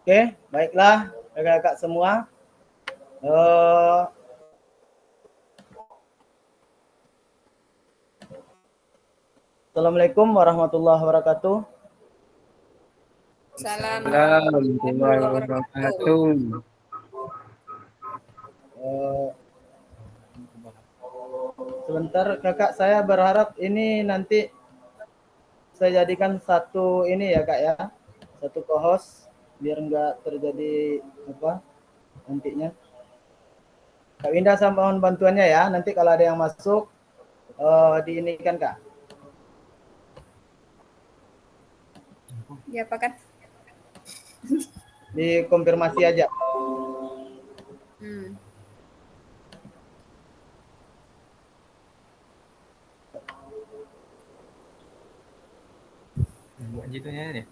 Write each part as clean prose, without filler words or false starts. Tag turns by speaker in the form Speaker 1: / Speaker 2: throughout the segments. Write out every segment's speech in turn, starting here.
Speaker 1: Oke, baiklah kakak-kakak semua. Assalamualaikum warahmatullahi wabarakatuh.
Speaker 2: Assalamualaikum
Speaker 3: Warahmatullahi
Speaker 2: warahmatullahi wabarakatuh.
Speaker 3: wabarakatuh.
Speaker 1: Sebentar kakak, saya berharap ini nanti saya jadikan satu ini ya kak ya, satu co-host biar nggak terjadi apa nantinya. Kak Winda saya mohon bantuannya ya, nanti kalau ada yang masuk diinikan kak.
Speaker 2: Ya, Pak kan?
Speaker 1: Dikonfirmasi aja.
Speaker 2: Hmm.
Speaker 3: Buat gitunya deh.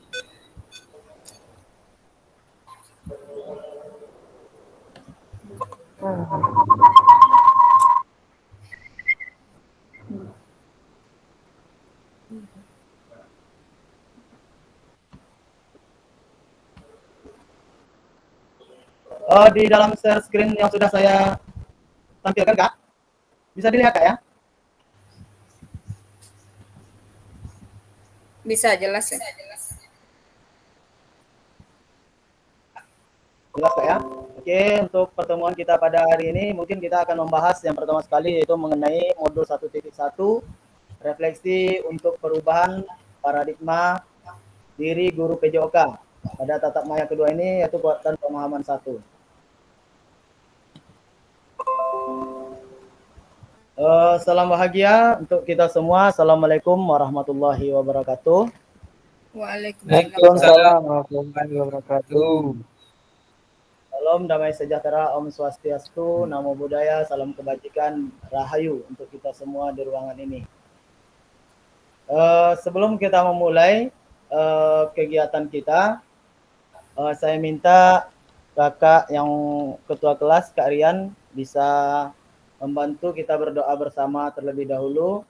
Speaker 1: Di dalam share screen yang sudah saya tampilkan kak, bisa dilihat kak ya?
Speaker 2: Bisa jelas ya?
Speaker 1: Jelas kak ya? Oke, untuk pertemuan kita pada hari ini mungkin kita akan membahas yang pertama sekali yaitu mengenai modul 1.1 refleksi untuk perubahan paradigma diri guru PJOK pada tatap maya kedua ini yaitu kekuatan pemahaman 1. Salam bahagia untuk kita semua. Assalamualaikum warahmatullahi wabarakatuh.
Speaker 2: Waalaikumsalam.
Speaker 3: warahmatullahi wabarakatuh.
Speaker 1: Salam damai sejahtera, Om Swastiastu, Namo Buddhaya, salam kebajikan, Rahayu untuk kita semua di ruangan ini. Sebelum kita memulai kegiatan kita, saya minta kakak yang ketua kelas, Kak Rian, bisa membantu kita berdoa bersama terlebih dahulu.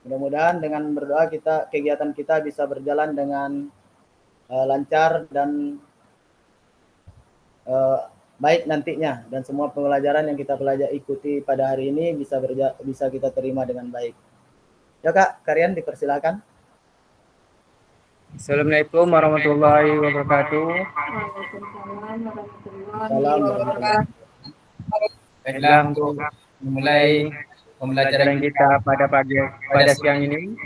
Speaker 1: Mudah-mudahan dengan berdoa kegiatan kita bisa berjalan dengan lancar dan baik nantinya, dan semua pembelajaran yang kita ikuti pada hari ini bisa kita terima dengan baik. Ya Kak, Karian dipersilakan.
Speaker 3: Assalamualaikum warahmatullahi wabarakatuh.
Speaker 2: Waalaikumsalam warahmatullahi
Speaker 1: Salam
Speaker 2: wabarakatuh.
Speaker 3: Baiklah, untuk memulai pembelajaran kita pada siang ini,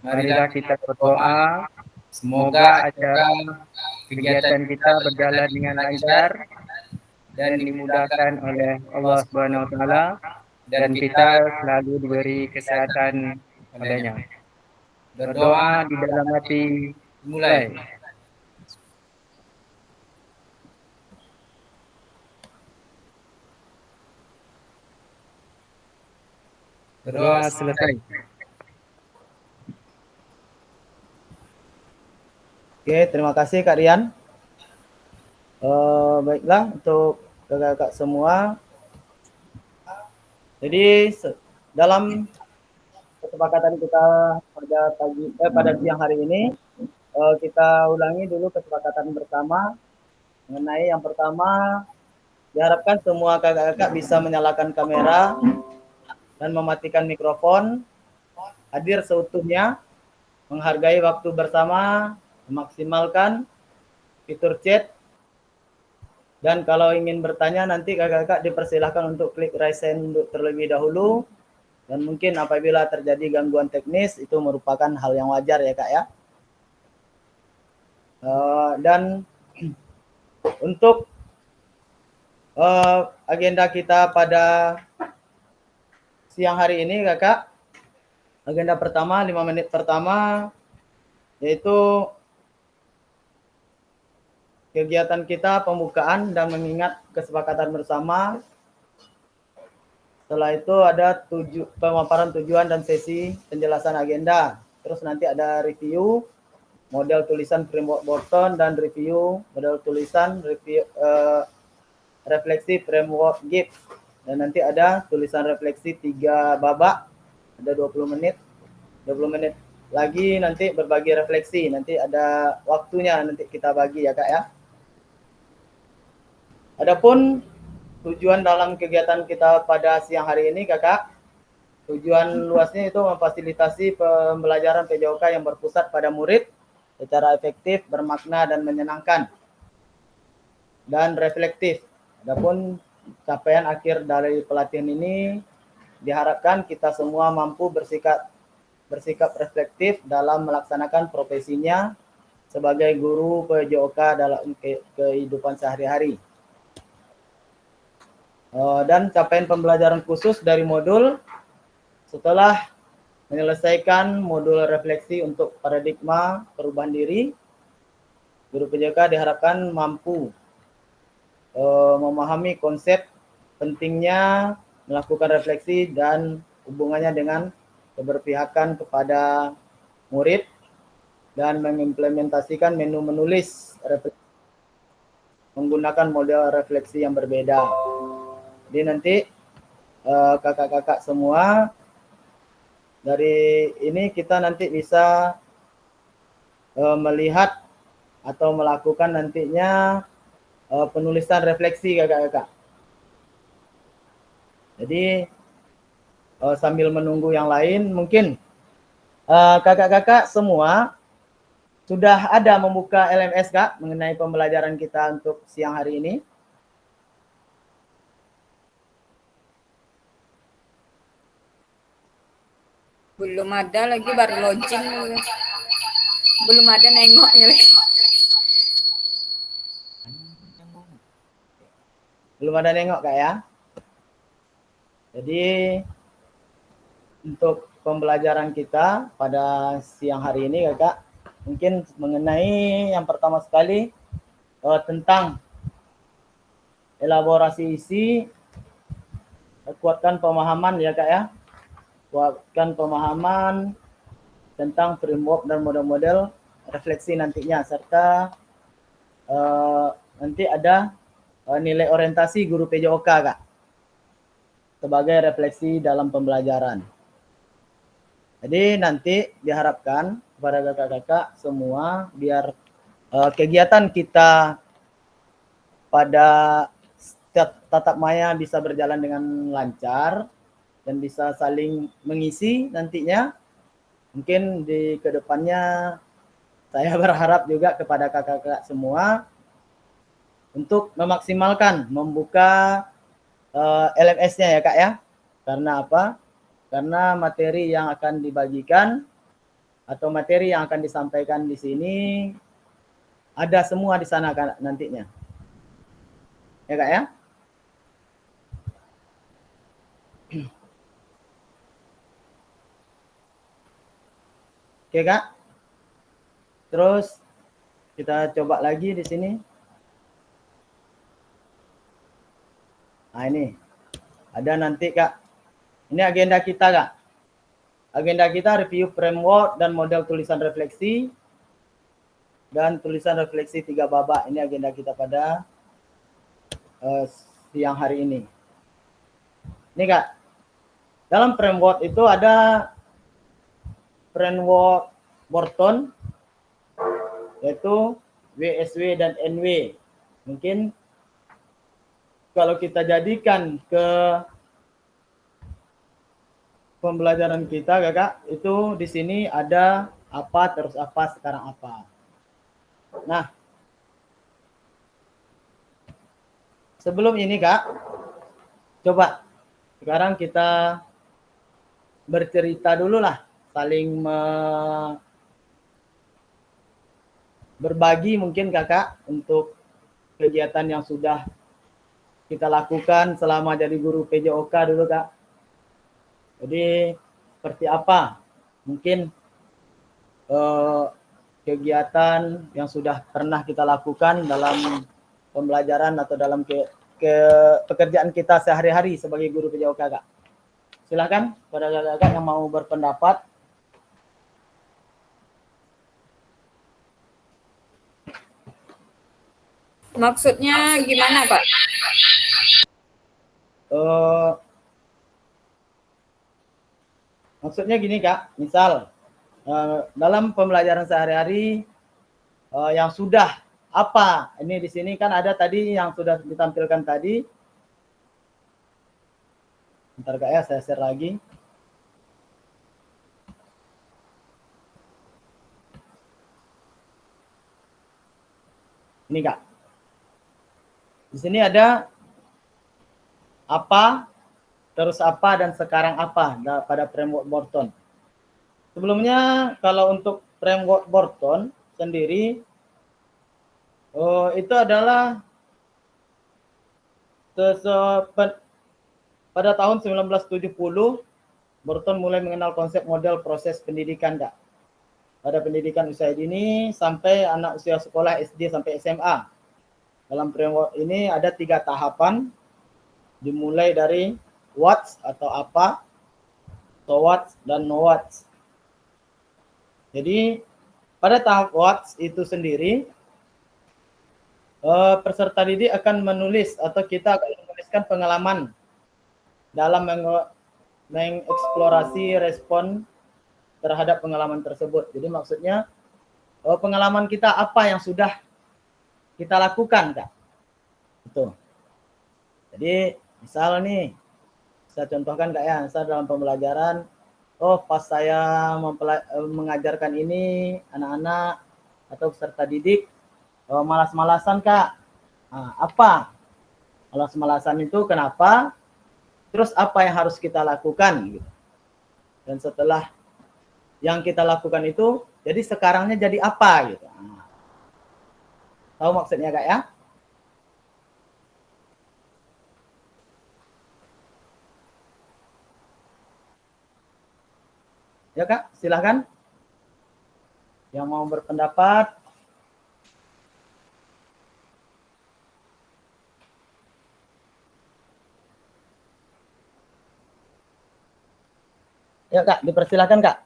Speaker 3: marilah kita berdoa. Semoga acara kegiatan kita berjalan dengan lancar dan dimudahkan oleh Allah Subhanahu wa taala, dan kita selalu diberi kesehatan olehnya. Berdoa di dalam hati, mulai. Berdoa selesai.
Speaker 1: Oke, terima kasih Kak Rian. Baiklah untuk kakak-kakak semua. Jadi dalam kesepakatan kita pada siang hari ini, kita ulangi dulu kesepakatan bersama mengenai yang pertama, diharapkan semua kakak-kakak bisa menyalakan kamera dan mematikan mikrofon, hadir seutuhnya, menghargai waktu bersama, memaksimalkan fitur chat, dan kalau ingin bertanya nanti kakak-kakak dipersilahkan untuk klik raise hand terlebih dahulu, dan mungkin apabila terjadi gangguan teknis itu merupakan hal yang wajar ya kak ya. Dan untuk agenda kita pada siang hari ini kakak, agenda pertama 5 menit pertama yaitu kegiatan kita pembukaan dan mengingat kesepakatan bersama. Setelah itu ada pemaparan tujuan dan sesi penjelasan agenda. Terus nanti ada review model tulisan framework Borton dan review model tulisan refleksi framework Gibbs. Dan nanti ada tulisan refleksi 3 babak, ada 20 menit. 20 menit lagi nanti berbagi refleksi. Nanti ada waktunya nanti kita bagi ya Kak ya. Adapun tujuan dalam kegiatan kita pada siang hari ini Kakak, tujuan luasnya itu memfasilitasi pembelajaran PJOK yang berpusat pada murid secara efektif, bermakna dan menyenangkan dan reflektif. Adapun capaian akhir dari pelatihan ini diharapkan kita semua mampu bersikap reflektif dalam melaksanakan profesinya sebagai guru PJOK dalam kehidupan sehari-hari. Dan capaian pembelajaran khusus dari modul setelah menyelesaikan modul refleksi untuk paradigma perubahan diri, guru PJOK diharapkan mampu memahami konsep pentingnya melakukan refleksi dan hubungannya dengan keberpihakan kepada murid dan mengimplementasikan menu menulis refleksi menggunakan model refleksi yang berbeda. Jadi nanti kakak-kakak semua dari ini kita nanti bisa melihat atau melakukan nantinya penulisan refleksi kakak-kakak. Jadi sambil menunggu yang lain, mungkin kakak-kakak semua sudah ada membuka LMS Kak mengenai pembelajaran kita untuk siang hari ini?
Speaker 2: Belum ada lagi, baru launching. Belum ada nengoknya lagi.
Speaker 1: Belum ada nengok Kak ya? Jadi untuk pembelajaran kita pada siang hari ini Kakak, mungkin mengenai yang pertama sekali tentang elaborasi isi, kuatkan pemahaman ya Kak ya, kuatkan pemahaman tentang framework dan model-model refleksi nantinya, serta nanti ada nilai orientasi guru PJOK Kak sebagai refleksi dalam pembelajaran. Jadi nanti diharapkan kepada kakak-kakak semua biar kegiatan kita pada tatap maya bisa berjalan dengan lancar dan bisa saling mengisi nantinya. Mungkin di kedepannya saya berharap juga kepada kakak-kakak semua untuk memaksimalkan membuka LMS-nya ya Kak ya. Karena apa? Karena materi yang akan dibagikan atau materi yang akan disampaikan di sini ada semua di sana Kak nantinya. Ya Kak ya? Oke Kak. Terus kita coba lagi di sini. Nah ini ada nanti Kak. Ini agenda kita Kak. Agenda kita review framework dan model tulisan refleksi dan tulisan refleksi 3 babak. Ini agenda kita pada siang hari ini. Ini Kak. Dalam framework itu ada framework Borton yaitu WSW dan NW. Mungkin kalau kita jadikan ke pembelajaran kita Kakak, itu di sini ada apa terus apa sekarang apa. Nah, sebelum ini Kak, coba sekarang kita bercerita dulu lah, saling berbagi mungkin Kakak untuk kegiatan yang sudah kita lakukan selama jadi guru PJOK dulu Kak. Jadi seperti apa mungkin kegiatan yang sudah pernah kita lakukan dalam pembelajaran atau dalam pekerjaan kita sehari-hari sebagai guru PJOK Kak. Silakan pada kakak yang mau berpendapat.
Speaker 2: Maksudnya gimana Pak?
Speaker 1: Maksudnya gini Kak, misal dalam pembelajaran sehari-hari yang sudah apa? Ini di sini kan ada tadi yang sudah ditampilkan tadi. Bentar Kak ya, saya share lagi. Ini Kak. Di sini ada apa, terus apa, dan sekarang apa pada framework Borton. Sebelumnya kalau untuk framework Borton sendiri itu adalah pada tahun 1970 Borton mulai mengenal konsep model proses pendidikan Kak. Pada pendidikan usia dini sampai anak usia sekolah SD sampai SMA. Dalam framework ini ada 3 tahapan, dimulai dari what atau apa, so what, dan no what. Jadi pada tahap what itu sendiri, peserta didik akan menulis atau kita akan menuliskan pengalaman dalam mengeksplorasi respon terhadap pengalaman tersebut. Jadi maksudnya pengalaman kita apa yang sudah kita lakukan Kak. Itu. Jadi misal nih, saya contohkan Kak ya, misal dalam pembelajaran, pas saya mengajarkan ini anak-anak atau peserta didik malas-malasan Kak. Apa? Malas-malasan itu kenapa? Terus apa yang harus kita lakukan? Gitu. Dan setelah yang kita lakukan itu, jadi sekarangnya jadi apa? Gitu. Tahu maksudnya Kak ya? Ya Kak, silahkan. Yang mau berpendapat. Ya Kak, dipersilahkan Kak.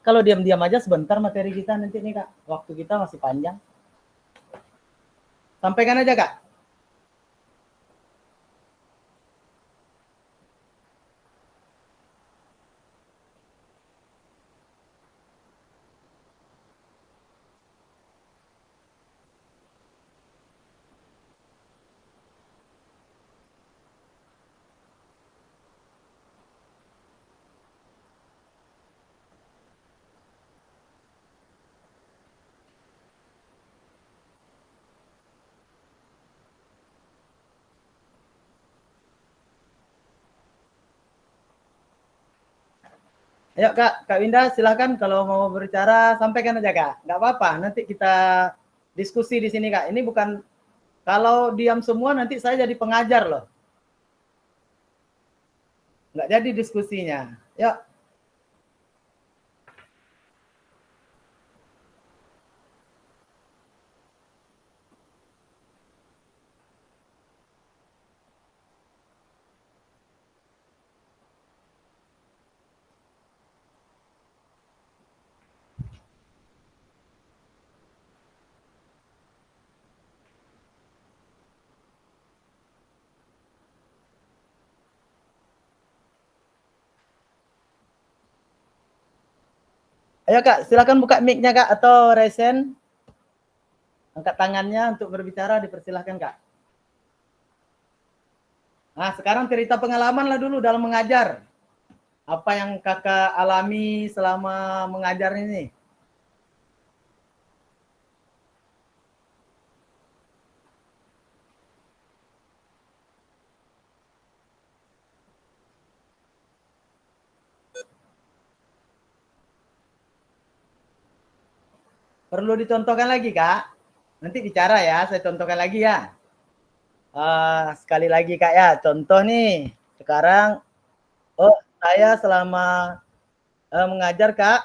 Speaker 1: Kalau diam-diam aja sebentar materi kita nanti nih Kak. Waktu kita masih panjang. Sampaikan aja Kak. Ayo Kak Winda silahkan kalau mau berbicara sampaikan aja Kak. Nggak apa-apa, nanti kita diskusi di sini Kak. Ini bukan, kalau diam semua nanti saya jadi pengajar loh. Nggak jadi diskusinya. Yuk. Ayo Kak, silakan buka mic-nya Kak atau resen. Angkat tangannya untuk berbicara, dipersilahkan Kak. Nah, sekarang cerita pengalaman lah dulu dalam mengajar. Apa yang Kakak alami selama mengajar ini? Perlu dicontohkan lagi Kak? Nanti bicara ya, saya contohkan lagi ya. Sekali lagi Kak ya, contoh nih. Sekarang, saya selama mengajar Kak,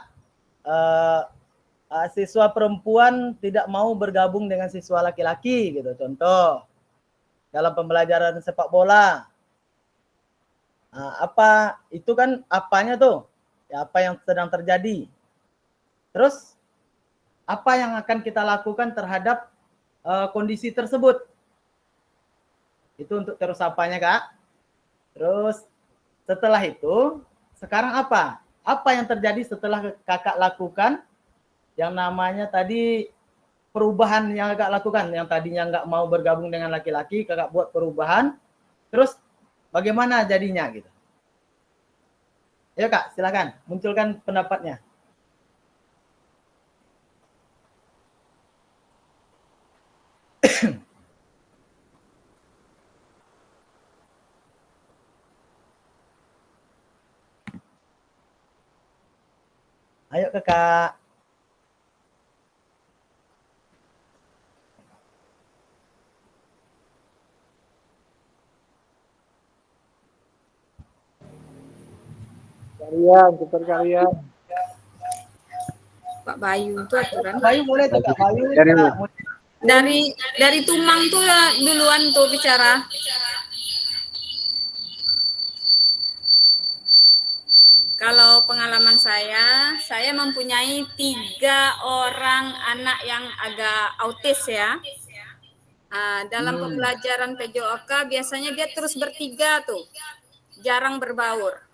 Speaker 1: siswa perempuan tidak mau bergabung dengan siswa laki-laki gitu. Contoh, dalam pembelajaran sepak bola. Apa itu kan apanya tuh? Ya, apa yang sedang terjadi. Terus, apa yang akan kita lakukan terhadap kondisi tersebut? Itu untuk terus apanya Kak. Terus setelah itu sekarang apa? apa yang terjadi setelah kakak lakukan yang namanya tadi perubahan yang kakak lakukan, yang tadinya nggak mau bergabung dengan laki-laki, kakak buat perubahan, terus bagaimana jadinya gitu. Ya Kak, silakan munculkan pendapatnya. Ayo Kakak.
Speaker 3: Kalian, super kalian.
Speaker 2: Pak Bayu itu aturan.
Speaker 1: Bayu boleh tuh Kak, Bayu.
Speaker 2: Dari Tumang tuh duluan tuh bicara. Kalau pengalaman saya mempunyai 3 orang anak yang agak autis ya. Dalam pembelajaran PJOK biasanya dia terus bertiga tuh, jarang berbaur.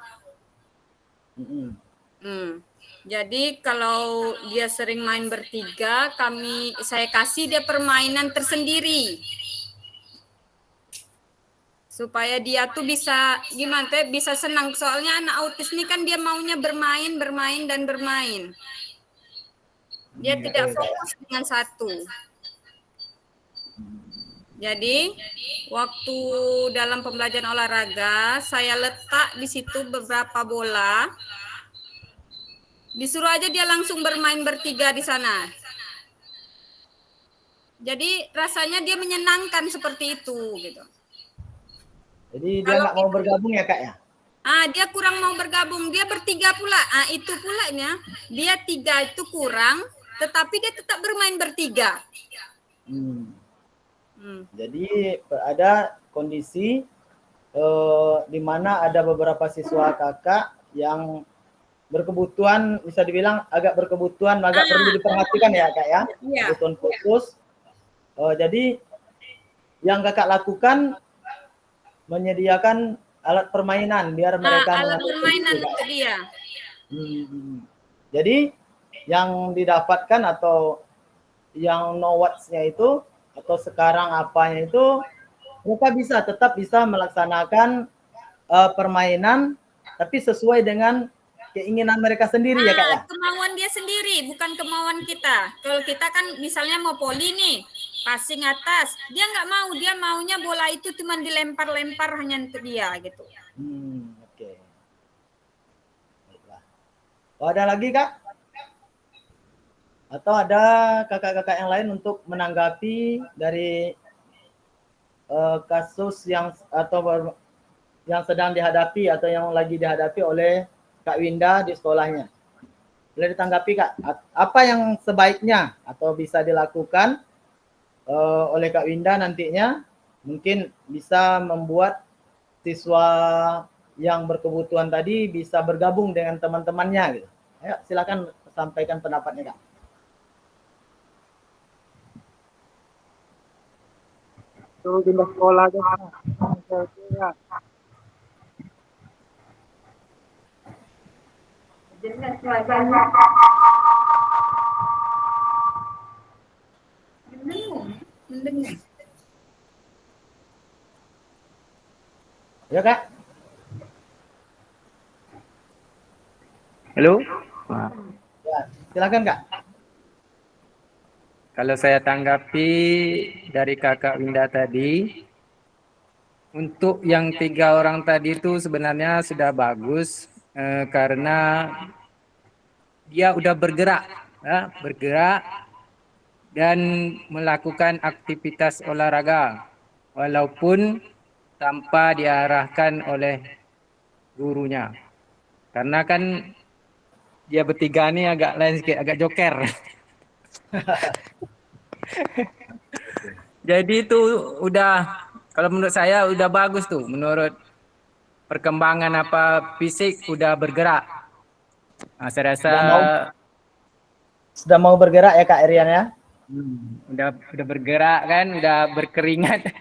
Speaker 2: Jadi kalau dia sering main bertiga, saya kasih dia permainan tersendiri. Supaya dia tuh bisa gimana tuh bisa senang, soalnya anak autis ini kan dia maunya bermain dan bermain. Dia tidak fokus dengan satu. Jadi waktu dalam pembelajaran olahraga saya letak di situ beberapa bola. Disuruh aja dia langsung bermain bertiga di sana. Jadi rasanya dia menyenangkan seperti itu gitu.
Speaker 1: Jadi dia nggak mau bergabung ya Kak ya?
Speaker 2: Dia kurang mau bergabung, dia bertiga pula. Itu pulanya, dia 3 itu kurang, tetapi dia tetap bermain bertiga.
Speaker 1: Jadi ada kondisi di mana ada beberapa siswa kakak yang berkebutuhan, bisa dibilang agak berkebutuhan, agak perlu diperhatikan ya Kak ya, kebutuhan khusus. Jadi yang kakak lakukan menyediakan alat permainan biar mereka
Speaker 2: alat permainan itu dia.
Speaker 1: Jadi yang didapatkan atau yang no watch-nya itu atau sekarang apanya itu mereka tetap bisa melaksanakan permainan tapi sesuai dengan keinginan mereka sendiri ya Kak ya.
Speaker 2: Kemauan dia sendiri, bukan kemauan kita. Kalau kita kan misalnya mau poli nih, passing atas, dia nggak mau, dia maunya bola itu cuma dilempar-lempar hanya untuk dia gitu.
Speaker 1: Oke. Oh, ada lagi Kak? Atau ada kakak-kakak yang lain untuk menanggapi dari kasus yang sedang dihadapi atau yang lagi dihadapi oleh Kak Winda di sekolahnya? Boleh ditanggapi Kak, apa yang sebaiknya atau bisa dilakukan oleh Kak Winda nantinya mungkin bisa membuat siswa yang berkebutuhan tadi bisa bergabung dengan teman-temannya gitu. Ayo silakan sampaikan pendapatnya Kak.
Speaker 3: Suruh pindah sekolah aja.
Speaker 1: Ya Kak.
Speaker 3: Halo.
Speaker 1: Ya, silakan Kak.
Speaker 3: Kalau saya tanggapi dari kakak Winda tadi, untuk yang 3 orang tadi itu sebenarnya sudah bagus karena dia udah bergerak dan melakukan aktivitas olahraga walaupun tanpa diarahkan oleh gurunya. Karena kan dia bertiga nih agak lain sedikit, agak joker. Jadi itu udah, kalau menurut saya udah bagus tuh, menurut perkembangan fisik udah bergerak. Saya rasa
Speaker 1: sudah mau bergerak ya Kak Erian ya?
Speaker 3: Udah bergerak kan, udah berkeringat.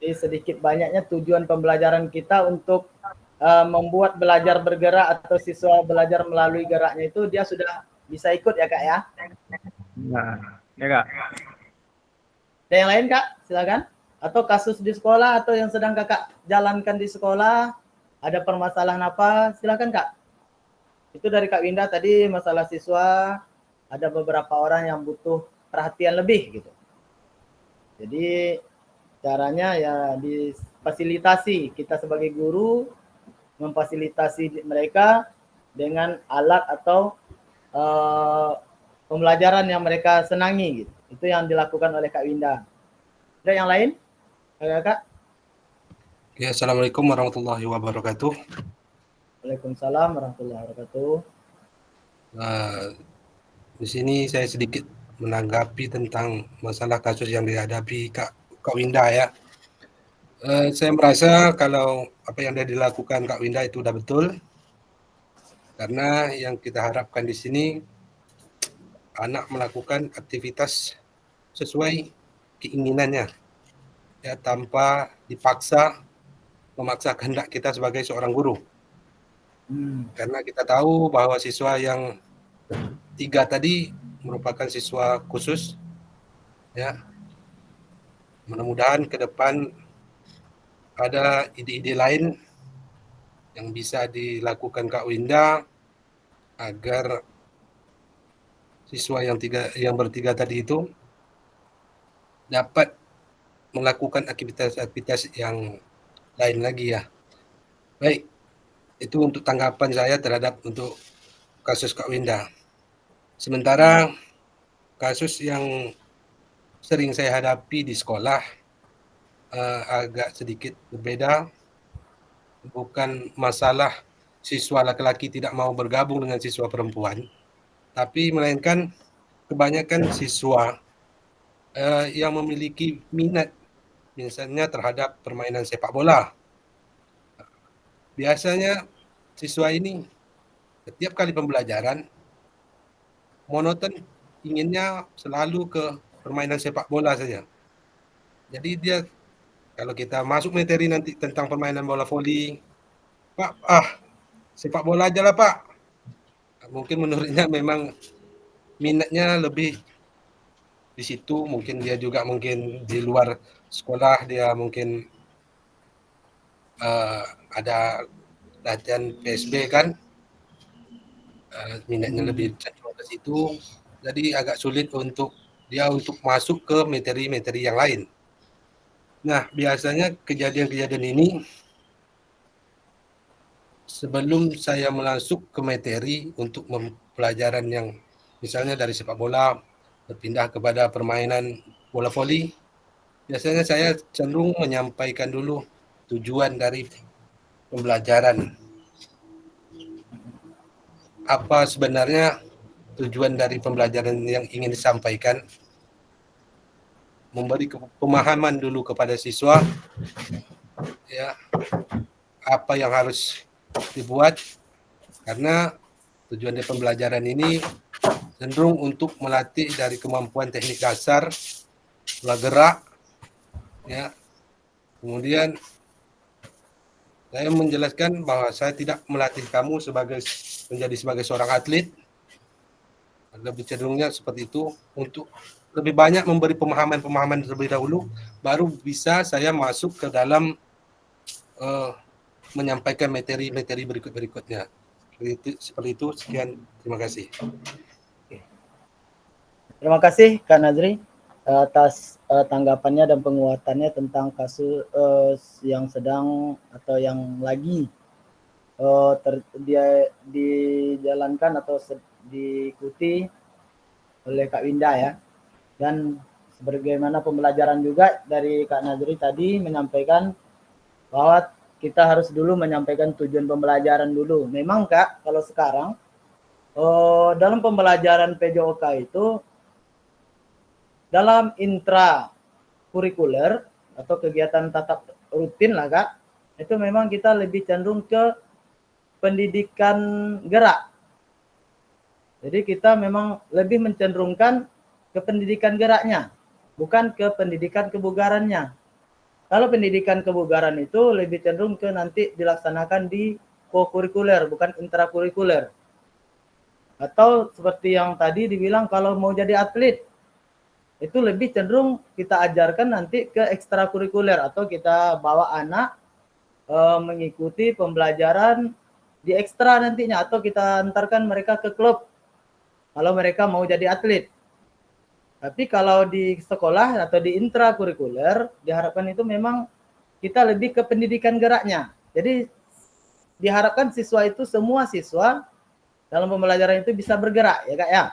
Speaker 1: Jadi sedikit banyaknya tujuan pembelajaran kita untuk membuat belajar bergerak atau siswa belajar melalui geraknya itu dia sudah bisa ikut ya Kak ya.
Speaker 3: Nah, ya Kak.
Speaker 1: Ada yang lain Kak? Silakan. Atau kasus di sekolah atau yang sedang Kakak jalankan di sekolah, ada permasalahan apa? Silakan Kak. Itu dari Kak Winda tadi masalah siswa, ada beberapa orang yang butuh perhatian lebih gitu. Jadi caranya ya difasilitasi, kita sebagai guru memfasilitasi mereka dengan alat atau pembelajaran yang mereka senangi gitu. Itu yang dilakukan oleh Kak Winda. Ada yang lain? Kak?
Speaker 4: Ya, Assalamualaikum warahmatullahi wabarakatuh.
Speaker 1: Waalaikumsalam warahmatullahi wabarakatuh.
Speaker 4: Di sini saya sedikit menanggapi tentang masalah kasus yang dihadapi Kak Winda ya. Saya merasa kalau apa yang sudah dilakukan Kak Winda itu sudah betul. Karena yang kita harapkan di sini anak melakukan aktivitas sesuai keinginannya. Ya, tanpa dipaksa memaksa kehendak kita sebagai seorang guru. Karena kita tahu bahwa siswa yang 3 tadi merupakan siswa khusus, ya. Mudah-mudahan ke depan ada ide-ide lain yang bisa dilakukan Kak Winda agar siswa yang bertiga tadi itu dapat melakukan aktivitas-aktivitas yang lain lagi ya. Baik, itu untuk tanggapan saya terhadap untuk kasus Kak Winda. Sementara kasus yang sering saya hadapi di sekolah agak sedikit berbeda. Bukan masalah siswa laki-laki tidak mau bergabung dengan siswa perempuan, tapi melainkan kebanyakan siswa yang memiliki minat misalnya terhadap permainan sepak bola. Biasanya siswa ini setiap kali pembelajaran monoton inginnya selalu ke permainan sepak bola saja. Jadi dia kalau kita masuk materi nanti tentang permainan bola voli, Pak, sepak bola aja lah Pak. Mungkin menurutnya memang minatnya lebih di situ, mungkin dia juga mungkin di luar sekolah dia mungkin ada latihan PSB kan, minatnya lebih cenderung ke situ, jadi agak sulit untuk dia untuk masuk ke materi-materi yang lain. Nah, biasanya kejadian-kejadian ini sebelum saya masuk ke materi untuk pelajaran yang misalnya dari sepak bola berpindah kepada permainan bola voli, biasanya saya cenderung menyampaikan dulu tujuan dari pembelajaran. Apa sebenarnya tujuan dari pembelajaran yang ingin disampaikan? Memberi pemahaman dulu kepada siswa, ya, apa yang harus dibuat, karena tujuan dari pembelajaran ini cenderung untuk melatih dari kemampuan teknik dasar, pola gerak, ya. Kemudian saya menjelaskan bahwa saya tidak melatih kamu menjadi sebagai seorang atlet, lebih cenderungnya seperti itu, untuk lebih banyak memberi pemahaman terlebih dahulu, baru bisa saya masuk ke dalam menyampaikan materi-materi berikutnya. Seperti itu, sekian, terima kasih.
Speaker 1: Terima kasih Kak Nazri atas tanggapannya dan penguatannya tentang kasus yang sedang atau yang lagi dia dijalankan atau diikuti oleh Kak Winda ya. Dan sebagaimana pembelajaran juga dari Kak Nazri tadi menyampaikan bahwa kita harus dulu menyampaikan tujuan pembelajaran dulu. Memang Kak, kalau sekarang dalam pembelajaran PJOK itu dalam intra kurikuler atau kegiatan tatap rutin lah Kak, itu memang kita lebih cenderung ke pendidikan gerak. Jadi kita memang lebih mencenderungkan ke pendidikan geraknya, bukan ke pendidikan kebugarannya. kalau pendidikan kebugaran itu lebih cenderung ke nanti dilaksanakan di co-kurikuler, bukan intrakurikuler. Atau seperti yang tadi dibilang kalau mau jadi atlet, itu lebih cenderung kita ajarkan nanti ke ekstrakurikuler atau kita bawa anak mengikuti pembelajaran di ekstra nantinya atau kita antarkan mereka ke klub kalau mereka mau jadi atlet. Tapi kalau di sekolah atau di intrakurikuler diharapkan itu memang kita lebih ke pendidikan geraknya. Jadi diharapkan siswa itu semua siswa dalam pembelajaran itu bisa bergerak ya Kak ya.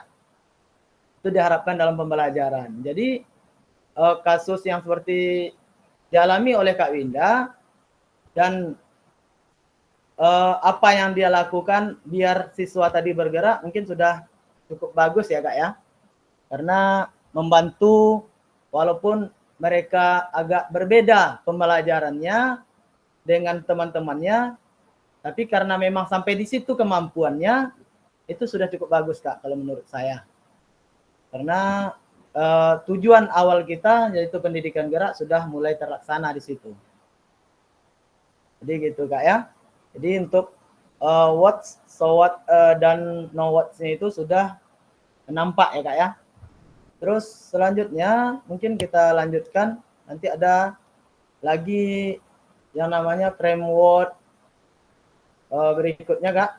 Speaker 1: Itu diharapkan dalam pembelajaran. Jadi kasus yang seperti dialami oleh Kak Winda dan apa yang dia lakukan biar siswa tadi bergerak mungkin sudah cukup bagus ya Kak ya. Karena membantu walaupun mereka agak berbeda pembelajarannya dengan teman-temannya, tapi karena memang sampai di situ kemampuannya, itu sudah cukup bagus Kak kalau menurut saya. Karena tujuan awal kita yaitu pendidikan gerak sudah mulai terlaksana di situ. Jadi gitu Kak ya. Jadi untuk what, so what, dan know what-nya itu sudah nampak ya Kak ya. Terus selanjutnya mungkin kita lanjutkan, nanti ada lagi yang namanya framework berikutnya Kak.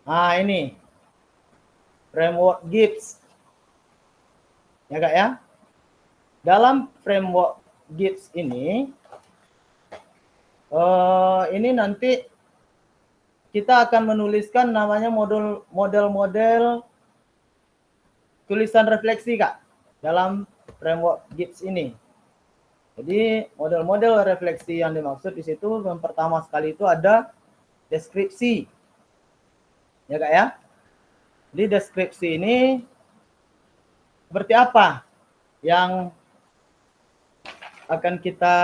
Speaker 1: Nah ini framework Gibbs ya Kak ya. Dalam framework Gibbs ini nanti kita akan menuliskan namanya model-model tulisan refleksi Kak dalam framework Gibbs ini. Jadi model-model refleksi yang dimaksud di situ yang pertama sekali itu ada deskripsi. Ya Kak ya. Di deskripsi ini seperti apa yang akan kita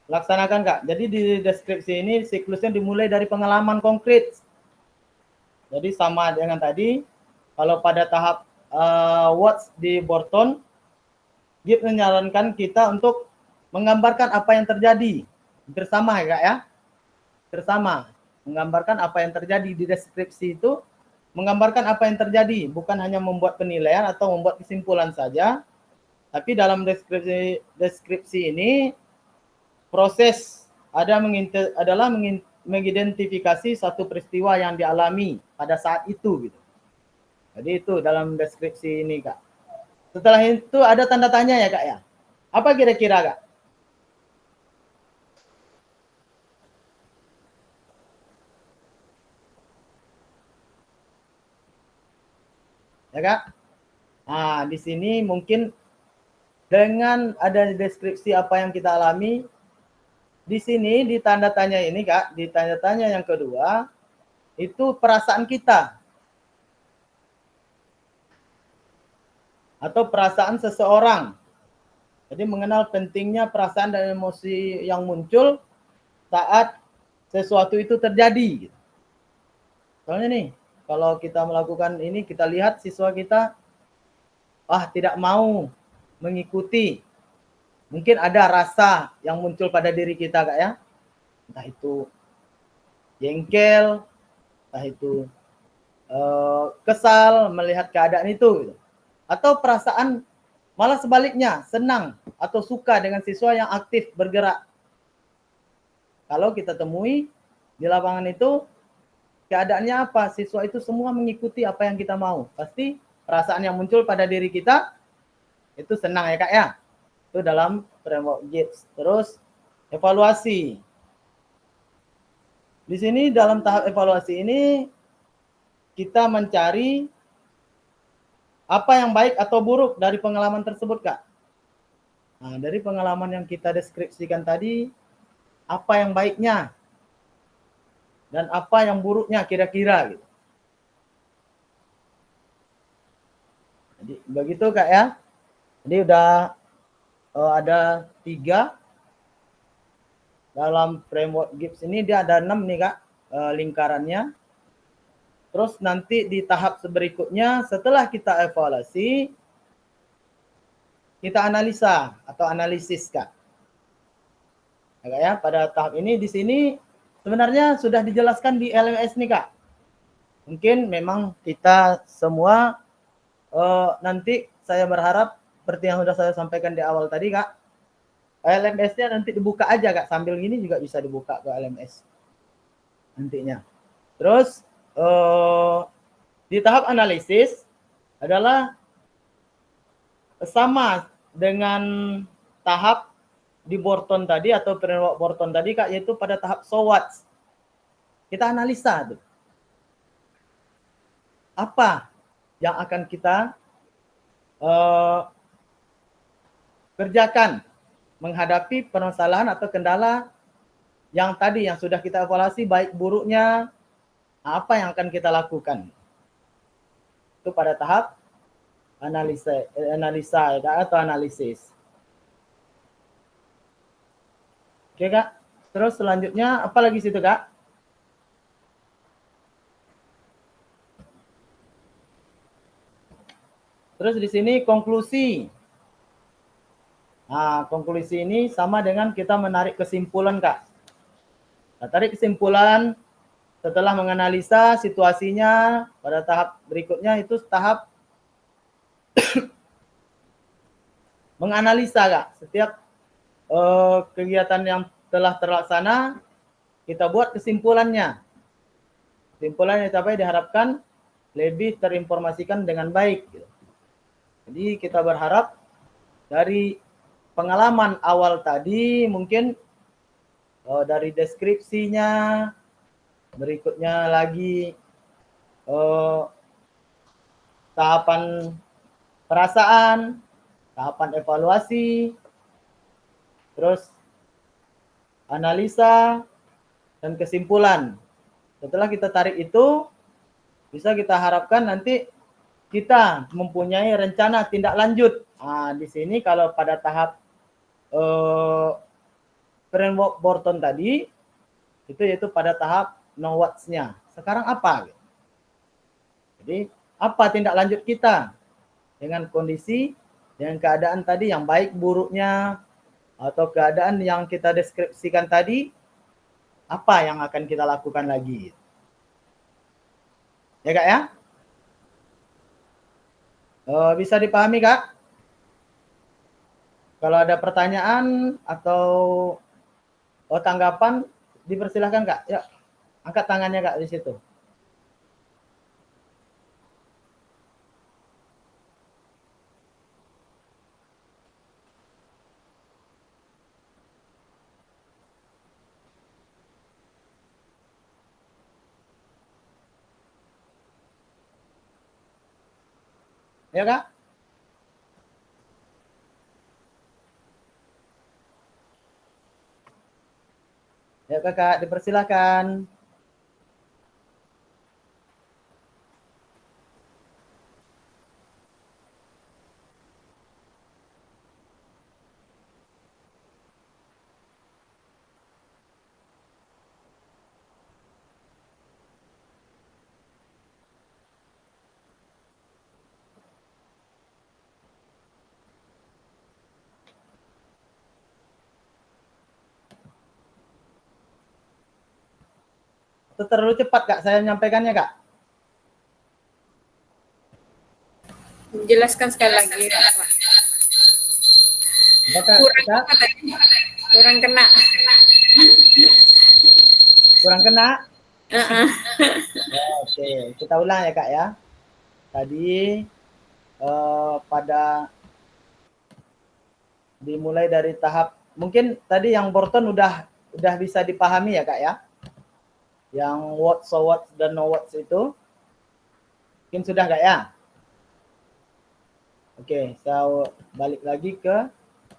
Speaker 1: laksanakan Kak. Jadi di deskripsi ini siklusnya dimulai dari pengalaman konkret. Jadi sama dengan tadi, kalau pada tahap Watts di Borton, Gibbs menyarankan kita untuk menggambarkan apa yang terjadi bersama ya Kak ya. Bersama, menggambarkan apa yang terjadi di deskripsi itu, menggambarkan apa yang terjadi, bukan hanya membuat penilaian atau membuat kesimpulan saja, tapi dalam deskripsi ini proses adalah mengidentifikasi satu peristiwa yang dialami pada saat itu gitu. Jadi itu dalam deskripsi ini Kak. Setelah itu ada tanda tanya ya Kak ya. Apa kira-kira Kak? Ya Kak? Nah, di sini mungkin dengan ada deskripsi apa yang kita alami, di sini di tanda tanya ini Kak, di tanda tanya yang kedua, itu perasaan kita. Atau perasaan seseorang. Jadi mengenal pentingnya perasaan dan emosi yang muncul saat sesuatu itu terjadi. Soalnya nih, kalau kita melakukan ini, kita lihat siswa kita, tidak mau mengikuti. Mungkin ada rasa yang muncul pada diri kita Kak ya. Entah itu jengkel, entah itu kesal melihat keadaan itu. Gitu. Atau perasaan malah sebaliknya, senang atau suka dengan siswa yang aktif bergerak. Kalau kita temui di lapangan itu, keadaannya apa? Siswa itu semua mengikuti apa yang kita mau. Pasti perasaan yang muncul pada diri kita, itu senang ya Kak ya. Itu dalam framework Gibbs. Terus evaluasi. Di sini dalam tahap evaluasi ini, kita mencari apa yang baik atau buruk dari pengalaman tersebut Kak. Nah, dari pengalaman yang kita deskripsikan tadi, apa yang baiknya dan apa yang buruknya kira-kira gitu. Jadi begitu Kak ya. Jadi udah ada 3 dalam framework Gibbs ini, dia ada 6 nih Kak lingkarannya. Terus nanti di tahap berikutnya setelah kita evaluasi, kita analisa atau analisis, Kak. Ya, pada tahap ini di sini sebenarnya sudah dijelaskan di LMS nih, Kak. Mungkin memang kita semua nanti saya berharap seperti yang sudah saya sampaikan di awal tadi, Kak. LMS-nya nanti dibuka aja, Kak. Sambil gini juga bisa dibuka ke LMS nantinya. Terus di tahap analisis adalah sama dengan tahap di Borton tadi atau framework Borton tadi, Kak, yaitu pada tahap SWOT. Kita analisa tuh. Apa yang akan kita kerjakan menghadapi permasalahan atau kendala yang tadi yang sudah kita evaluasi baik buruknya, apa yang akan kita lakukan. Itu pada tahap analisa atau analisis. Oke, Kak. Terus selanjutnya apa lagi situ, Kak? Terus di sini konklusi. Nah, konklusi ini sama dengan kita menarik kesimpulan, Kak. Nah, tarik kesimpulan setelah menganalisa situasinya pada tahap berikutnya itu tahap menganalisa, Kak. Setiap kegiatan yang telah terlaksana, kita buat kesimpulannya. Kesimpulan yang dicapai diharapkan lebih terinformasikan dengan baik. Jadi kita berharap dari pengalaman awal tadi mungkin dari deskripsinya, berikutnya lagi tahapan perasaan, tahapan evaluasi, terus analisa, dan kesimpulan. Setelah kita tarik itu, bisa kita harapkan nanti kita mempunyai rencana tindak lanjut. Nah, di sini kalau pada tahap framework Borton tadi, itu yaitu pada tahap know what's-nya. Sekarang apa? Jadi, apa tindak lanjut kita dengan kondisi, dengan keadaan tadi yang baik buruknya, atau keadaan yang kita deskripsikan tadi, apa yang akan kita lakukan lagi? Ya, Kak, ya? Bisa dipahami, Kak? Kalau ada pertanyaan atau tanggapan, dipersilahkan, Kak. Ya, angkat tangannya, Kak, di situ. Ya, Kak? Ya, Kakak, dipersilakan. Itu terlalu cepat, Kak, saya menyampaikannya, Kak.
Speaker 2: Jelaskan sekali lagi.
Speaker 1: Apakah, Kak?
Speaker 2: Kurang kena.
Speaker 1: Kurang kena? Oke, kita ulang ya, Kak, ya. Tadi pada dimulai dari tahap, mungkin tadi yang Borton udah bisa dipahami ya, Kak, ya. Yang what, so what, dan no what itu. Mungkin sudah, Kak, ya? Oke, saya balik lagi ke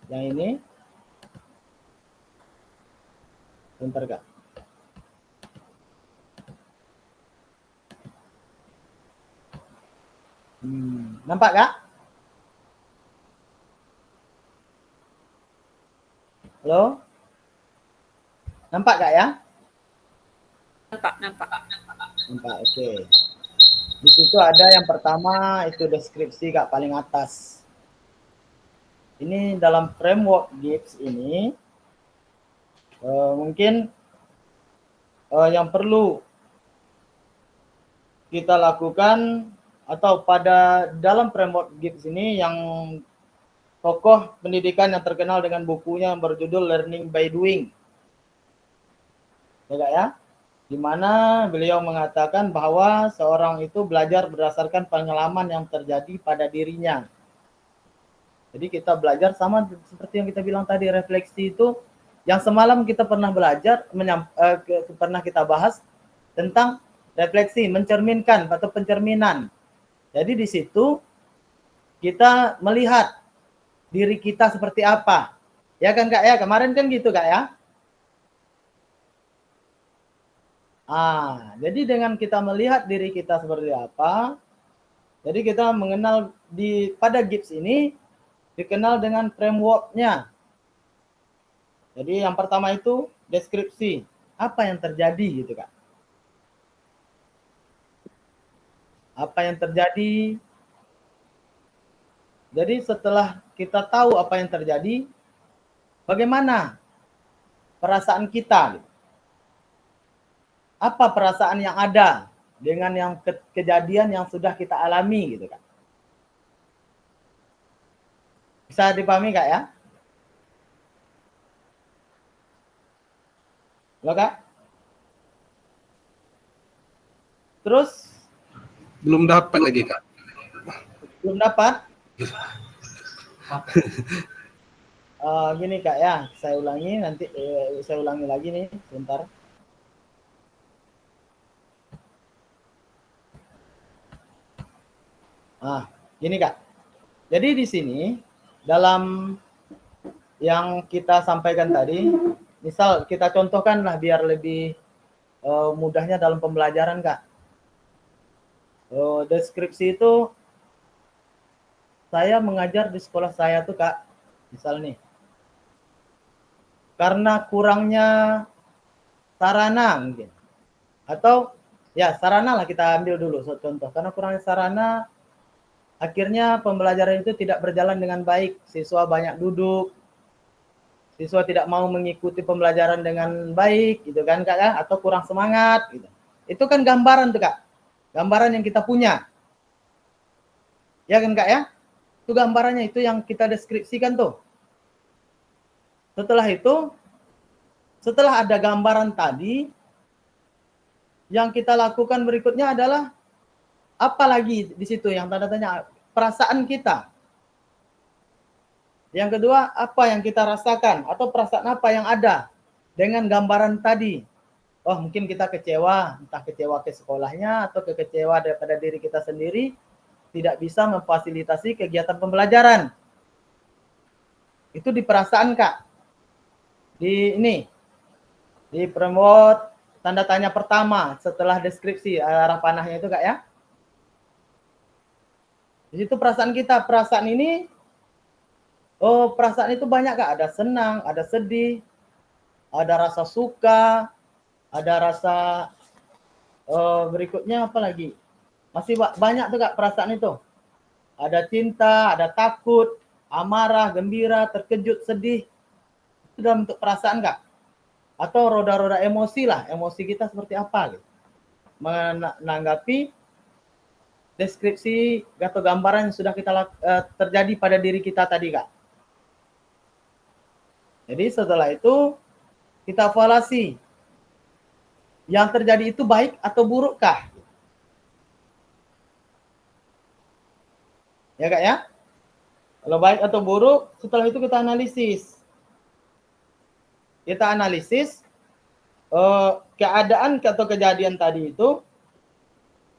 Speaker 1: yang ini. Bentar, Kak. Nampak, Kak? Halo? Nampak, Kak, ya?
Speaker 2: Nampak.
Speaker 1: Nampak, oke. Di situ ada yang pertama, itu deskripsi, Kak, paling atas. ini dalam framework GIPS ini mungkin yang perlu kita lakukan atau pada dalam framework GIPS ini yang tokoh pendidikan yang terkenal dengan bukunya yang berjudul Learning by Doing. Ya, Kak, ya? Di mana beliau mengatakan bahwa seorang itu belajar berdasarkan pengalaman yang terjadi pada dirinya. Jadi kita belajar sama seperti yang kita bilang tadi, refleksi itu yang semalam kita pernah belajar, pernah kita bahas tentang refleksi, mencerminkan atau pencerminan. Jadi di situ kita melihat diri kita seperti apa. Ya kan Kak ya, kemarin kan gitu Kak ya. Jadi dengan kita melihat diri kita seperti apa, jadi kita mengenal pada GIPS ini dikenal dengan framework-nya. Jadi yang pertama itu deskripsi, apa yang terjadi gitu Kak. Apa yang terjadi. Jadi setelah kita tahu apa yang terjadi, bagaimana perasaan kita? Apa perasaan yang ada dengan yang kejadian yang sudah kita alami gitu kan? Bisa dipahami Kak ya? Halo Kak? Terus?
Speaker 4: Belum dapat lagi Kak.
Speaker 1: Belum dapat? Gini Kak ya, saya ulangi nanti, saya ulangi lagi nih, sebentar. Gini Kak. Jadi di sini dalam yang kita sampaikan tadi, misal kita contohkanlah biar lebih mudahnya dalam pembelajaran Kak. Deskripsi itu saya mengajar di sekolah saya tuh Kak, misal nih, karena kurangnya sarana mungkin, atau ya sarana lah kita ambil dulu contoh, karena kurangnya sarana akhirnya pembelajaran itu tidak berjalan dengan baik, siswa banyak duduk, siswa tidak mau mengikuti pembelajaran dengan baik gitu kan Kak ya, atau kurang semangat gitu. Itu kan gambaran tuh Kak, gambaran yang kita punya, ya kan Kak ya. Itu gambarannya, itu yang kita deskripsikan tuh. Setelah itu, setelah ada gambaran tadi, yang kita lakukan berikutnya adalah apa lagi di situ yang tanda tanya, perasaan kita. Yang kedua, apa yang kita rasakan atau perasaan apa yang ada dengan gambaran tadi. Oh, mungkin kita kecewa, entah kecewa ke sekolahnya atau kecewa daripada diri kita sendiri, tidak bisa memfasilitasi kegiatan pembelajaran. Itu di perasaan Kak. Di ini, di framework tanda tanya pertama setelah deskripsi arah panahnya itu Kak ya. Di situ perasaan kita, perasaan ini, perasaan itu banyak Kak, ada senang, ada sedih, ada rasa suka, ada rasa berikutnya apa lagi? Masih banyak tuh Kak perasaan itu. Ada cinta, ada takut, amarah, gembira, terkejut, sedih. Itu dalam bentuk perasaan Kak. Atau roda-roda emosi lah, emosi kita seperti apa gitu. Menanggapi deskripsi atau gambaran yang sudah kita terjadi pada diri kita tadi Kak. Jadi setelah itu kita evaluasi. Yang terjadi itu baik atau burukkah? Ya Kak ya. Kalau baik atau buruk, setelah itu kita analisis. Kita analisis keadaan atau kejadian tadi itu,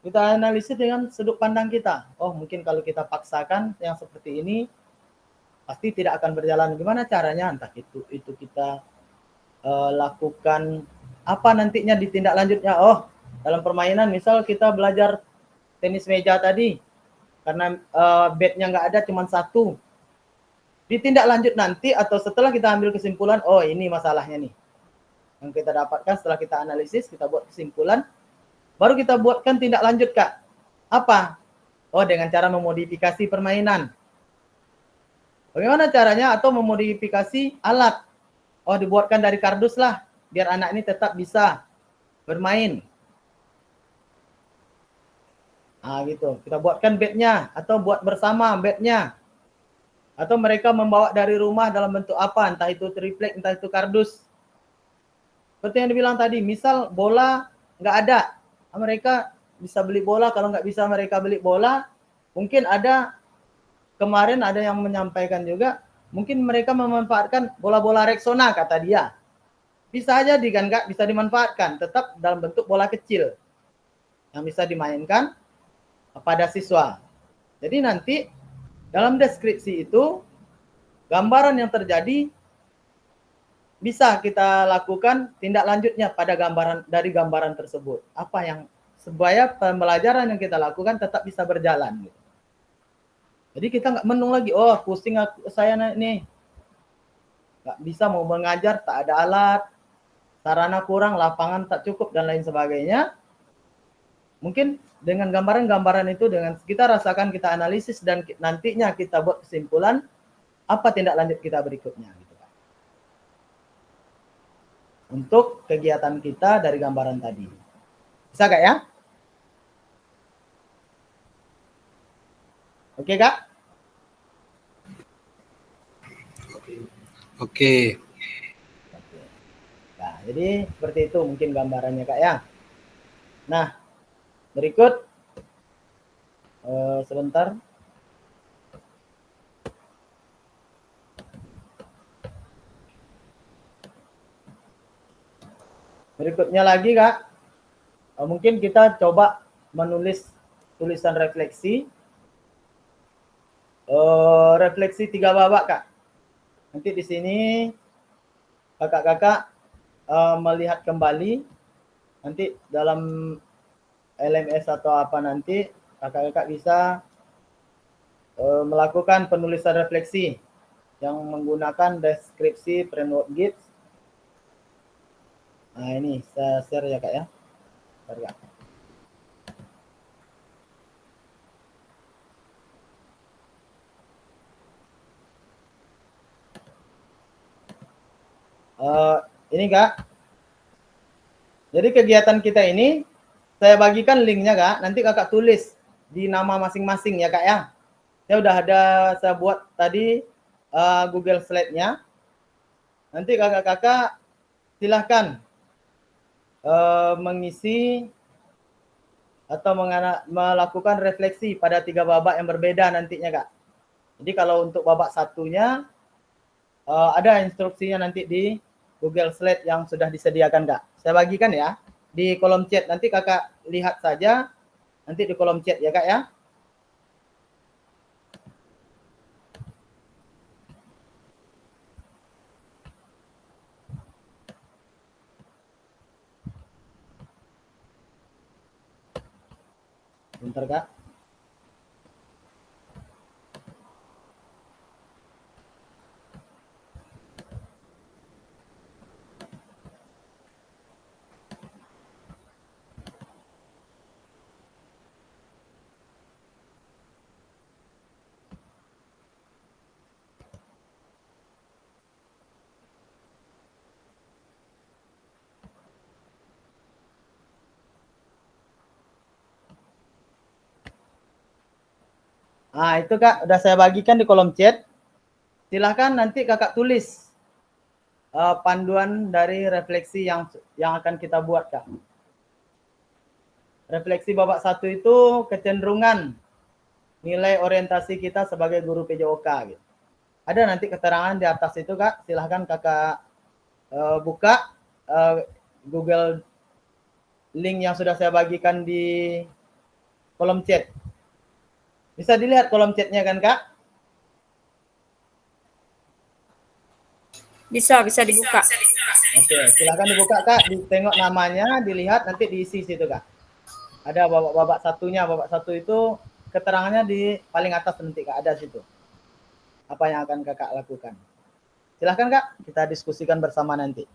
Speaker 1: kita analisis dengan sudut pandang kita. Oh, mungkin kalau kita paksakan yang seperti ini, pasti tidak akan berjalan. Gimana caranya? Entah itu kita lakukan apa nantinya di tindak lanjutnya. Oh, dalam permainan misal kita belajar tenis meja tadi, karena bednya nggak ada, cuma satu. Di tindak lanjut nanti atau setelah kita ambil kesimpulan, oh ini masalahnya nih. Yang kita dapatkan setelah kita analisis, kita buat kesimpulan, baru kita buatkan tindak lanjut Kak. Apa? Oh, dengan cara memodifikasi permainan. Bagaimana caranya? Atau memodifikasi alat. Oh, dibuatkan dari kardus lah, biar anak ini tetap bisa bermain. Nah, gitu. Kita buatkan bednya, atau buat bersama bednya. Atau mereka membawa dari rumah dalam bentuk apa, entah itu triplek, entah itu kardus. Seperti yang dibilang tadi, misal bola nggak ada, mereka bisa beli bola. Kalau nggak bisa mereka beli bola, mungkin ada, kemarin ada yang menyampaikan juga, mungkin mereka memanfaatkan bola-bola Rexona, kata dia. Bisa aja kan Kak, bisa dimanfaatkan, tetap dalam bentuk bola kecil yang bisa dimainkan pada siswa. Jadi nanti dalam deskripsi itu, gambaran yang terjadi bisa kita lakukan tindak lanjutnya pada dari gambaran tersebut. Apa yang supaya pembelajaran yang kita lakukan tetap bisa berjalan. Gitu. Jadi kita nggak menung lagi, oh pusing saya nih, nggak bisa mau mengajar, tak ada alat, sarana kurang, lapangan tak cukup, dan lain sebagainya. Mungkin dengan gambaran-gambaran itu, dengan kita rasakan, kita analisis, dan nantinya kita buat kesimpulan, apa tindak lanjut kita berikutnya. Gitu kan. Untuk kegiatan kita dari gambaran tadi. Bisa Kak ya? Oke Kak?
Speaker 4: Oke.
Speaker 1: Nah, jadi seperti itu mungkin gambarannya Kak ya. Nah, berikut sebentar. Berikutnya lagi Kak, mungkin kita coba menulis tulisan refleksi. Refleksi 3 babak Kak. Nanti di sini kakak-kakak melihat kembali, nanti dalam LMS atau apa nanti kakak-kakak bisa melakukan penulisan refleksi yang menggunakan deskripsi framework Git. Nah ini saya share ya Kak ya. Bentar, Kak. Ini Kak. Jadi kegiatan kita ini saya bagikan linknya Kak. Nanti kakak tulis di nama masing-masing ya Kak ya. Saya udah ada, saya buat tadi Google Slide-nya. Nanti kakak-kakak silahkan mengisi atau melakukan refleksi pada 3 babak yang berbeda nantinya Kak. Jadi kalau untuk babak satunya ada instruksinya nanti di Google Slide yang sudah disediakan Kak. Saya bagikan ya di kolom chat. Nanti kakak lihat saja nanti di kolom chat ya Kak ya. Bentar Kak. Nah, itu Kak, udah saya bagikan di kolom chat. Silahkan nanti kakak tulis panduan dari refleksi yang akan kita buat Kak. Refleksi babak 1 itu kecenderungan nilai orientasi kita sebagai guru PJOK. Gitu. Ada nanti keterangan di atas itu Kak, silahkan kakak buka Google link yang sudah saya bagikan di kolom chat. Bisa dilihat kolom chatnya kan Kak?
Speaker 2: Bisa dibuka.
Speaker 1: Oke, silakan dibuka Kak, ditengok namanya, dilihat, nanti diisi situ Kak. Ada babak satunya, babak 1 itu keterangannya di paling atas nanti Kak, ada situ. Apa yang akan kakak lakukan. Silahkan Kak, kita diskusikan bersama nanti.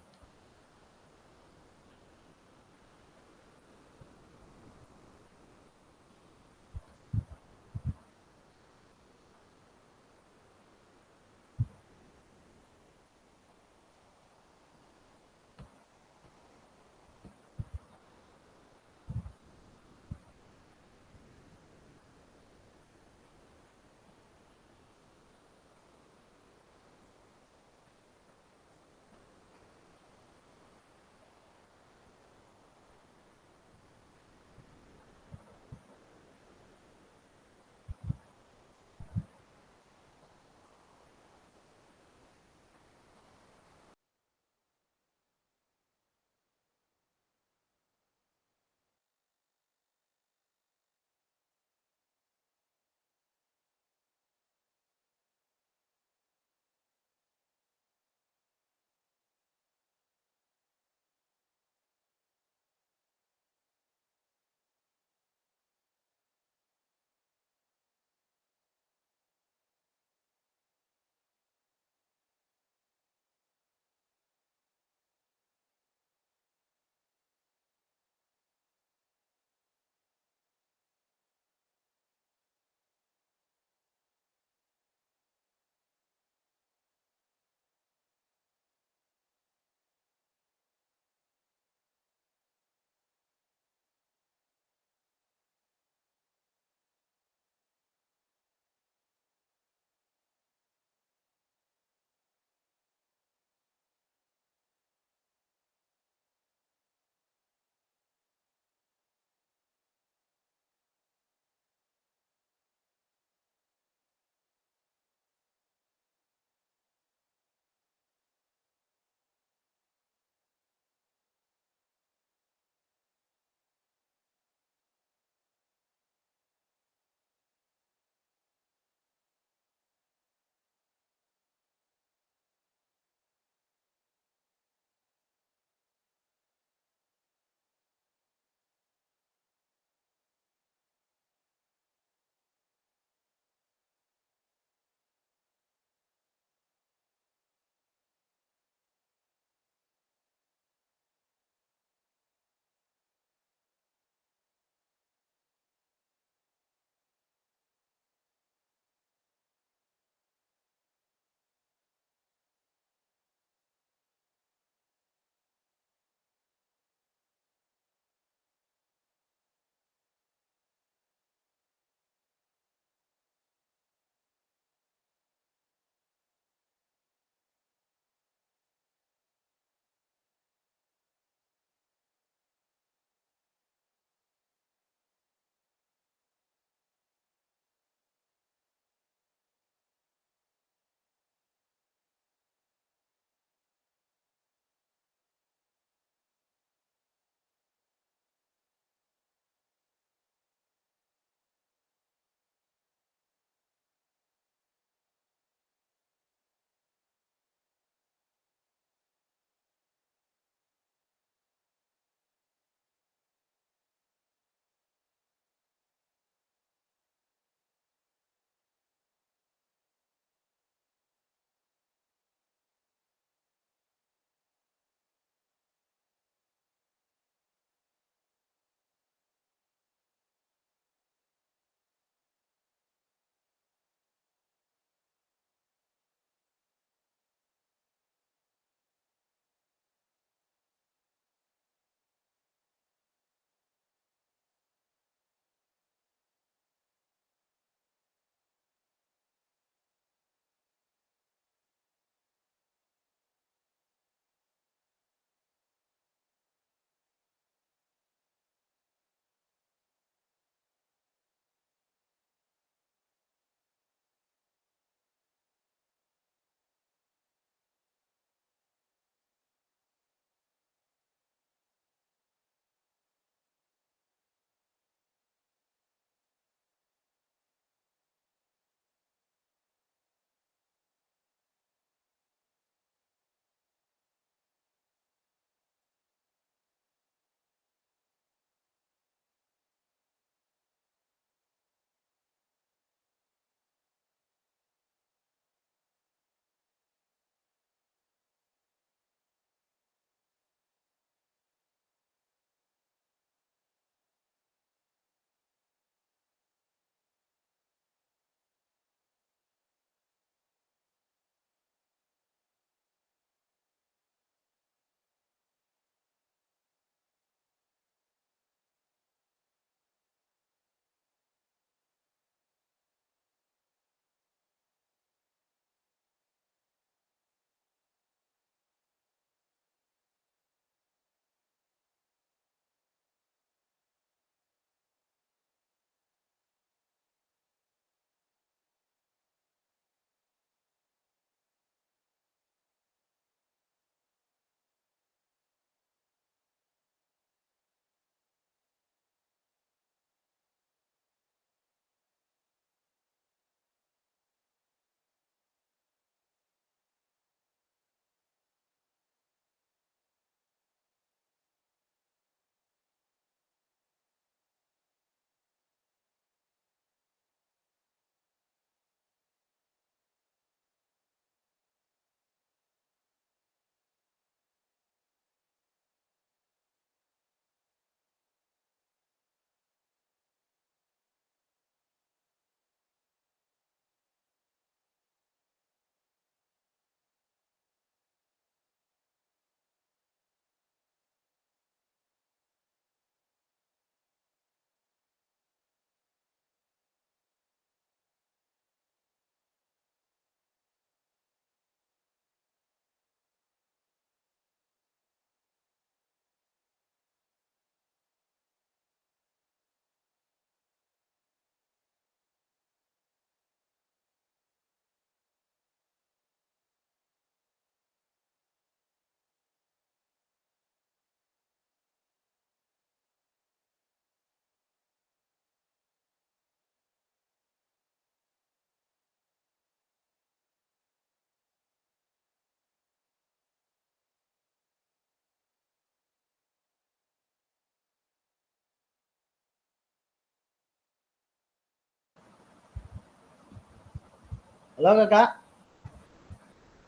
Speaker 1: Halo Kakak.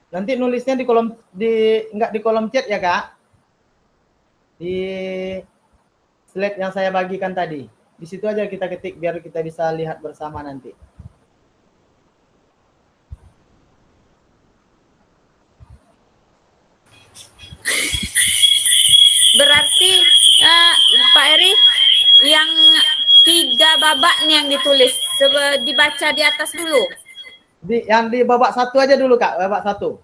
Speaker 1: Nanti nulisnya di kolom enggak di kolom chat ya Kak. Di slide yang saya bagikan tadi. Di situ aja kita ketik biar kita bisa lihat bersama nanti.
Speaker 2: Berarti Pak Eri yang 3 babak nih yang ditulis. Dibaca di atas dulu.
Speaker 1: Yang di babak 1 aja dulu Kak, babak 1.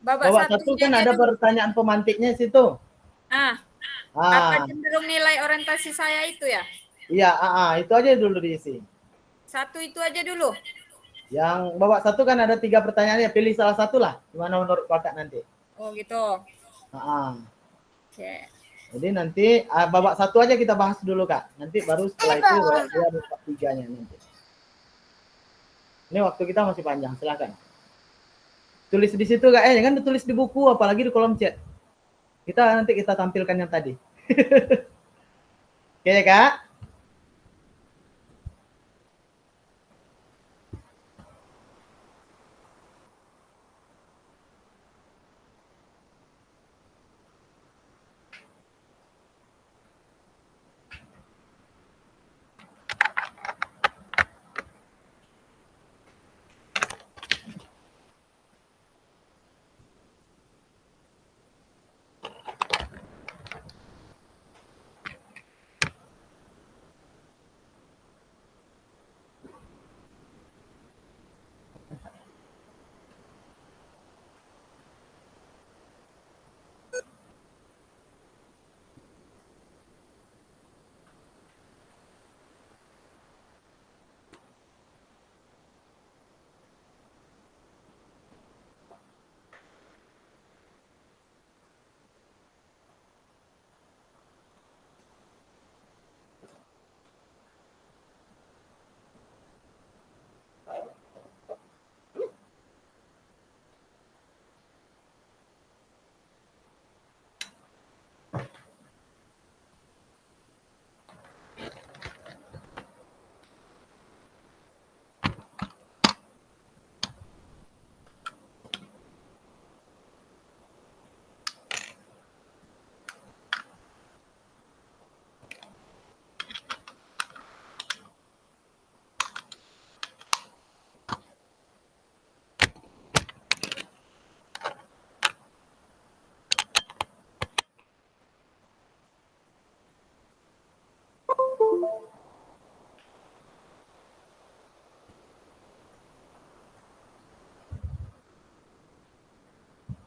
Speaker 1: Babak 1
Speaker 2: satunya
Speaker 1: kan
Speaker 2: aja
Speaker 1: ada
Speaker 2: dulu.
Speaker 1: pertanyaan pemantiknya situ.
Speaker 2: Apa cenderung nilai orientasi saya itu ya?
Speaker 1: Iya, itu aja dulu diisi.
Speaker 2: 1 itu aja dulu.
Speaker 1: Yang babak 1 kan ada 3 pertanyaan, ya pilih salah satu lah. Gimana menurut Kakak nanti?
Speaker 2: Oh gitu.
Speaker 1: Oke. Jadi nanti babak 1 aja kita bahas dulu Kak. Nanti baru setelah itu babak 2 dan babak 3-nya nanti. Ini waktu kita masih panjang, silakan. Tulis di situ Kak, jangan ditulis di buku apalagi di kolom chat. Nanti kita tampilkan yang tadi. Oke ya Kak?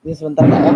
Speaker 1: Ini sebentar Kak ya.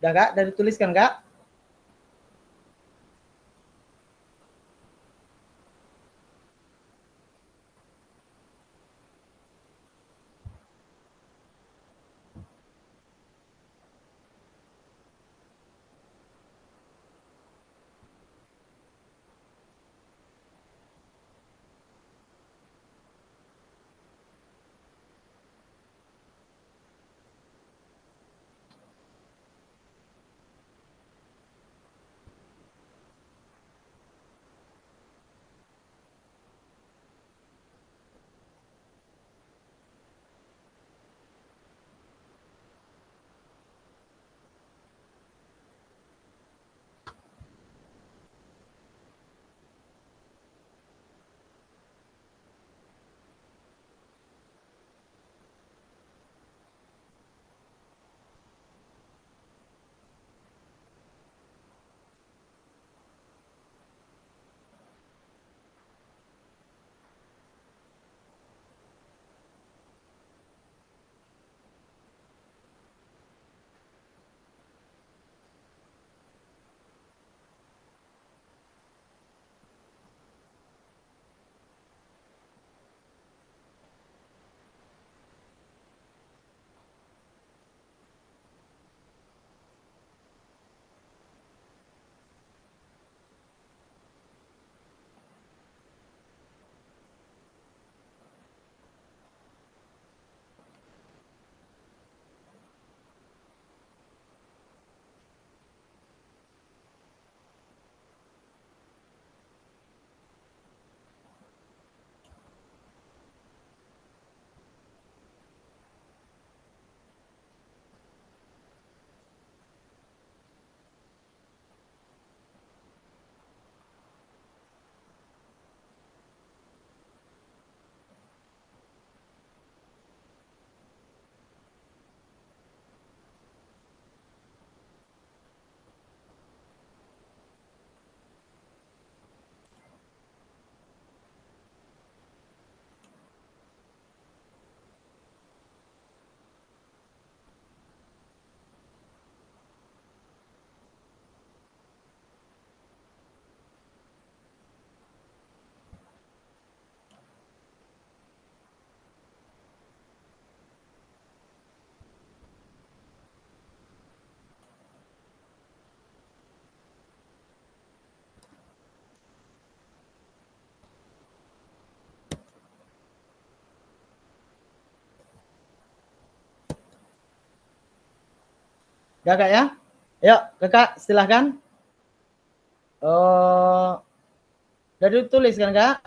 Speaker 1: Udah Kak, udah dituliskan Kak? Kakak ya? Ayo, kakak silahkan. Dari tulis kan kak?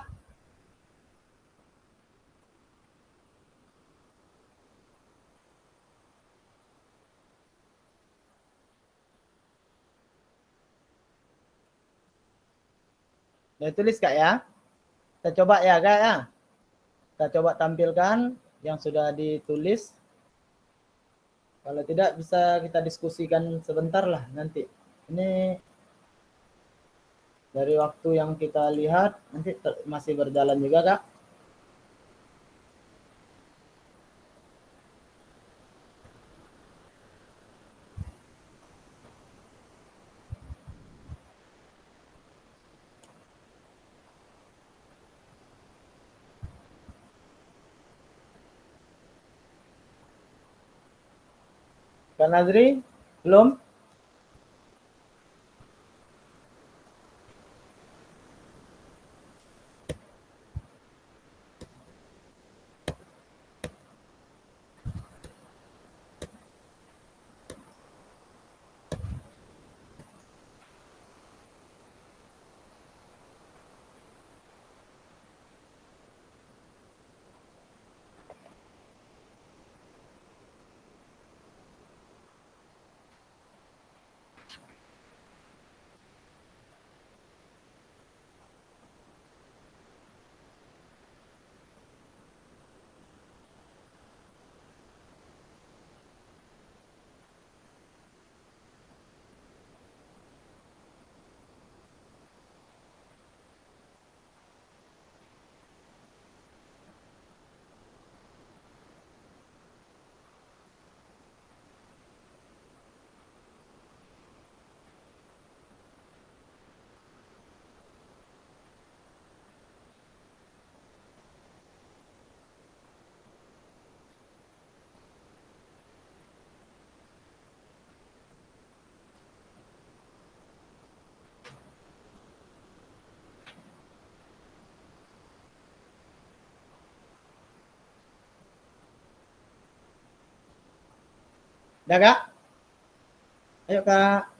Speaker 1: Dari tulis kak ya? Kita coba ya kak ya? Kita coba tampilkan yang sudah ditulis. Kalau tidak bisa kita diskusikan sebentar lah nanti. Ini dari waktu yang kita lihat nanti masih berjalan juga kak. Kak Nazri, belum? Udah kak? Ayo kak.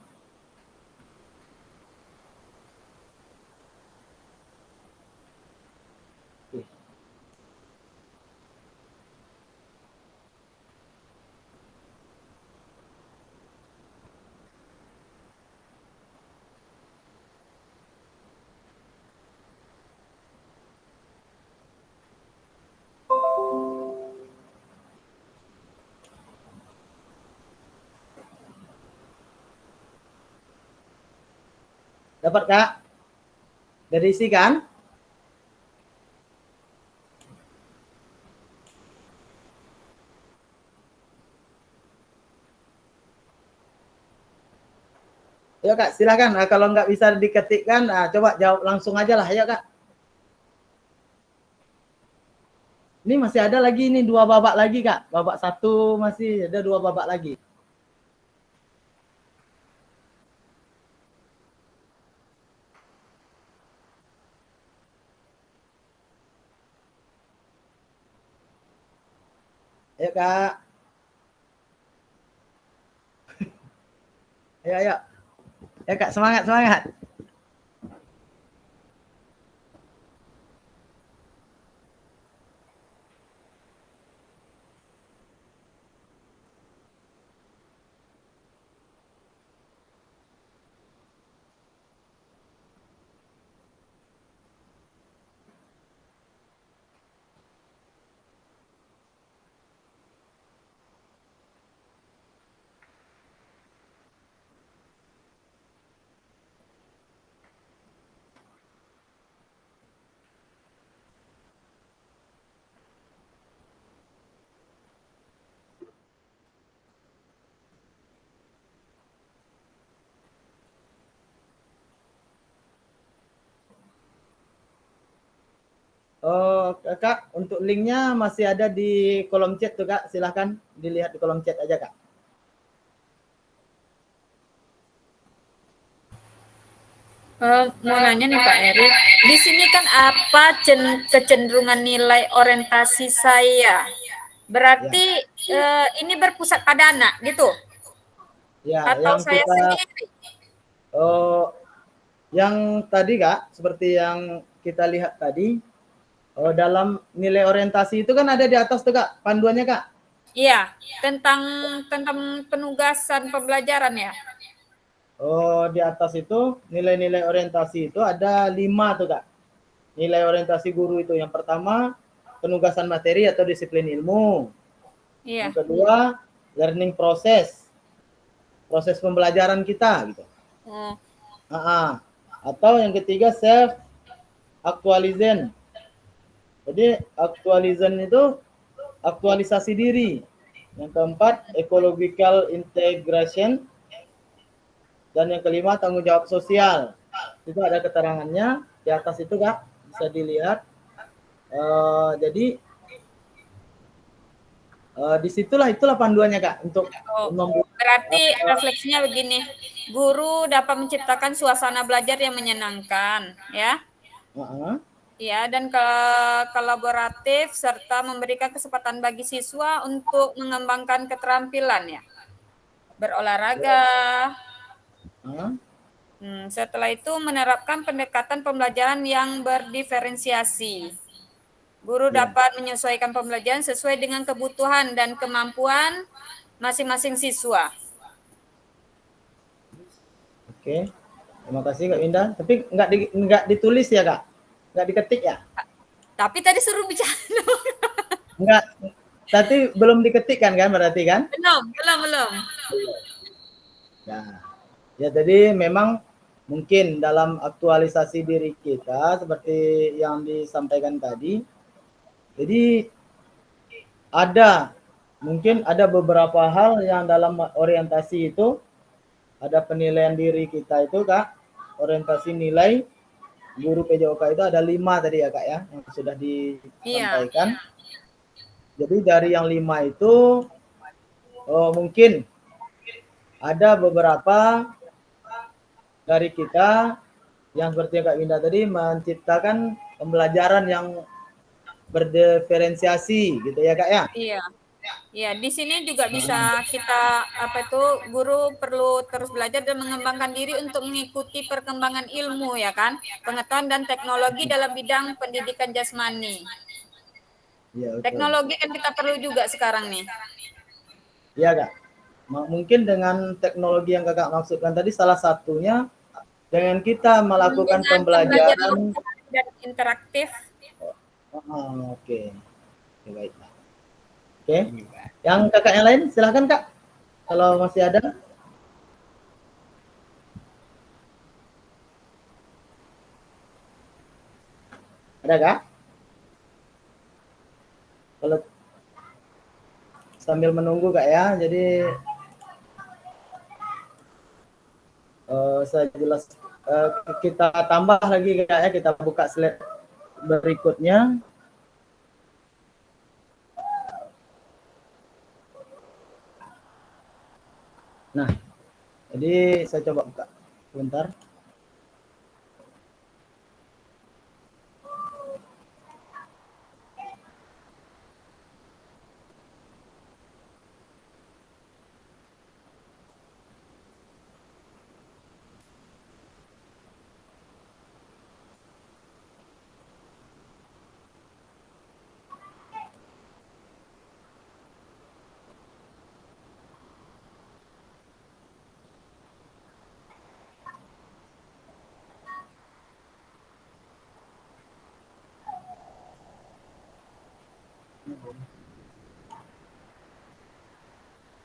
Speaker 1: Dapat kak? Dari isi kan? Ayo kak, silakan. Nah, kalau nggak bisa diketikkan, coba jawab langsung aja lah. Ayo kak. Ini masih ada lagi ini 2 babak lagi kak. Babak 1 masih ada 2 babak lagi. Ayo kak. Ayo ayo. Ya kak, semangat semangat. Oh, kak, untuk linknya masih ada di kolom chat tuh kak. Silahkan dilihat di kolom chat aja kak.
Speaker 2: Mau nanya nih Pak Eri, di sini kan apa kecenderungan nilai orientasi saya? Berarti ini berpusat pada anak gitu?
Speaker 1: Ya,
Speaker 2: atau
Speaker 1: yang
Speaker 2: saya
Speaker 1: kita
Speaker 2: sendiri?
Speaker 1: yang tadi Kak, seperti yang kita lihat tadi, dalam nilai orientasi itu kan ada di atas tuh Kak, panduannya Kak.
Speaker 2: Iya, tentang penugasan pembelajaran ya.
Speaker 1: Di atas itu nilai-nilai orientasi itu ada 5 tuh Kak. Nilai orientasi guru itu yang pertama penugasan materi atau disiplin ilmu.
Speaker 2: Iya.
Speaker 1: Yang kedua learning proses pembelajaran kita gitu.
Speaker 2: Oh,
Speaker 1: Atau yang ketiga self actualization. Jadi actualization itu aktualisasi diri. Yang keempat ecological integration. Dan yang kelima tanggung jawab sosial. Itu ada keterangannya di atas itu Kak, bisa dilihat. Jadi disitulah itulah panduannya Kak untuk membuat.
Speaker 2: berarti refleksinya begini, guru dapat menciptakan suasana belajar yang menyenangkan, ya. Ya, dan kolaboratif serta memberikan kesempatan bagi siswa untuk mengembangkan keterampilan ya. Berolahraga. Setelah itu menerapkan pendekatan pembelajaran yang berdiferensiasi. Guru dapat menyesuaikan pembelajaran sesuai dengan kebutuhan dan kemampuan masing-masing siswa.
Speaker 1: Oke, terima kasih Kak Winda. Tapi nggak ditulis ya Kak, nggak diketik ya?
Speaker 2: Tapi tadi suruh bicara.
Speaker 1: Nggak, tapi belum diketik kan berarti kan?
Speaker 2: Belum.
Speaker 1: Ya jadi memang mungkin dalam aktualisasi diri kita seperti yang disampaikan tadi. Jadi mungkin ada beberapa hal yang dalam orientasi itu ada penilaian diri kita itu Kak, orientasi nilai guru PJOK itu ada 5 tadi ya Kak ya, yang sudah disampaikan. Iya. Jadi dari yang 5 itu mungkin ada beberapa dari kita yang seperti Kak Winda tadi menciptakan pembelajaran yang berdiferensiasi gitu ya Kak ya.
Speaker 2: Iya. Ya, di sini juga bisa kita guru perlu terus belajar dan mengembangkan diri untuk mengikuti perkembangan ilmu ya kan, pengetahuan dan teknologi dalam bidang pendidikan jasmani. Ya, teknologi kan kita perlu juga sekarang nih.
Speaker 1: Iya Kak. Mungkin dengan teknologi yang Kakak maksudkan tadi salah satunya dengan kita melakukan pembelajaran
Speaker 2: dan interaktif.
Speaker 1: Oke, baiklah. Oke. Yang kakak yang lain silahkan Kak. Kalau masih ada. Ada Kak? Kalau sambil menunggu Kak ya. Jadi saya jelas kita tambah lagi Kak ya. Kita buka slide berikutnya. Nah, jadi saya coba buka sebentar.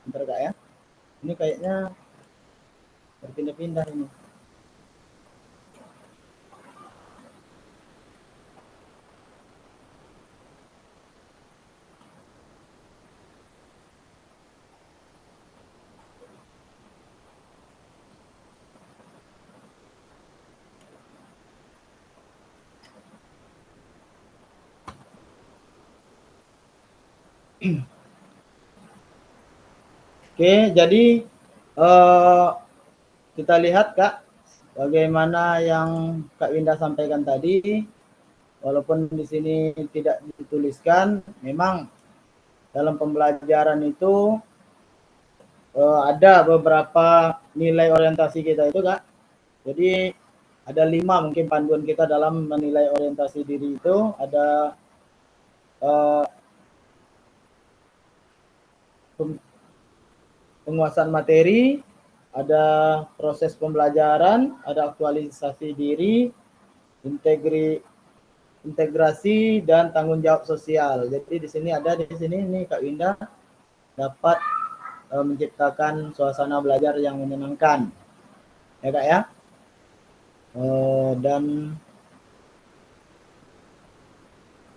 Speaker 1: Bentar Kak ya. Ini kayaknya berpindah-pindah ini. Oke, jadi kita lihat Kak, bagaimana yang Kak Winda sampaikan tadi, walaupun di sini tidak dituliskan, memang dalam pembelajaran itu ada beberapa nilai orientasi kita itu Kak. Jadi ada 5 mungkin panduan kita dalam menilai orientasi diri itu. Ada penguasaan materi, ada proses pembelajaran, ada aktualisasi diri, integrasi dan tanggung jawab sosial. Jadi di sini nih Kak Winda dapat menciptakan suasana belajar yang menyenangkan, ya Kak ya. Dan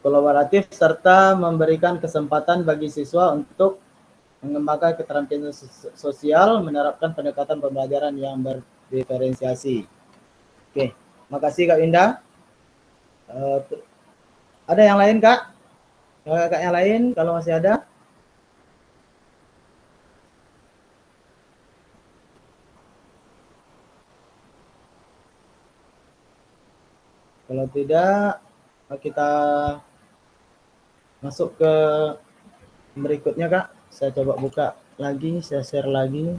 Speaker 1: kolaboratif serta memberikan kesempatan bagi siswa untuk mengembangkan keterampilan sosial, menerapkan pendekatan pembelajaran yang berdiferensiasi. Oke, makasih Kak Winda. Ada yang lain Kak? Kak yang lain kalau masih ada? Kalau tidak, kita masuk ke berikutnya Kak. Saya coba buka lagi, saya share lagi.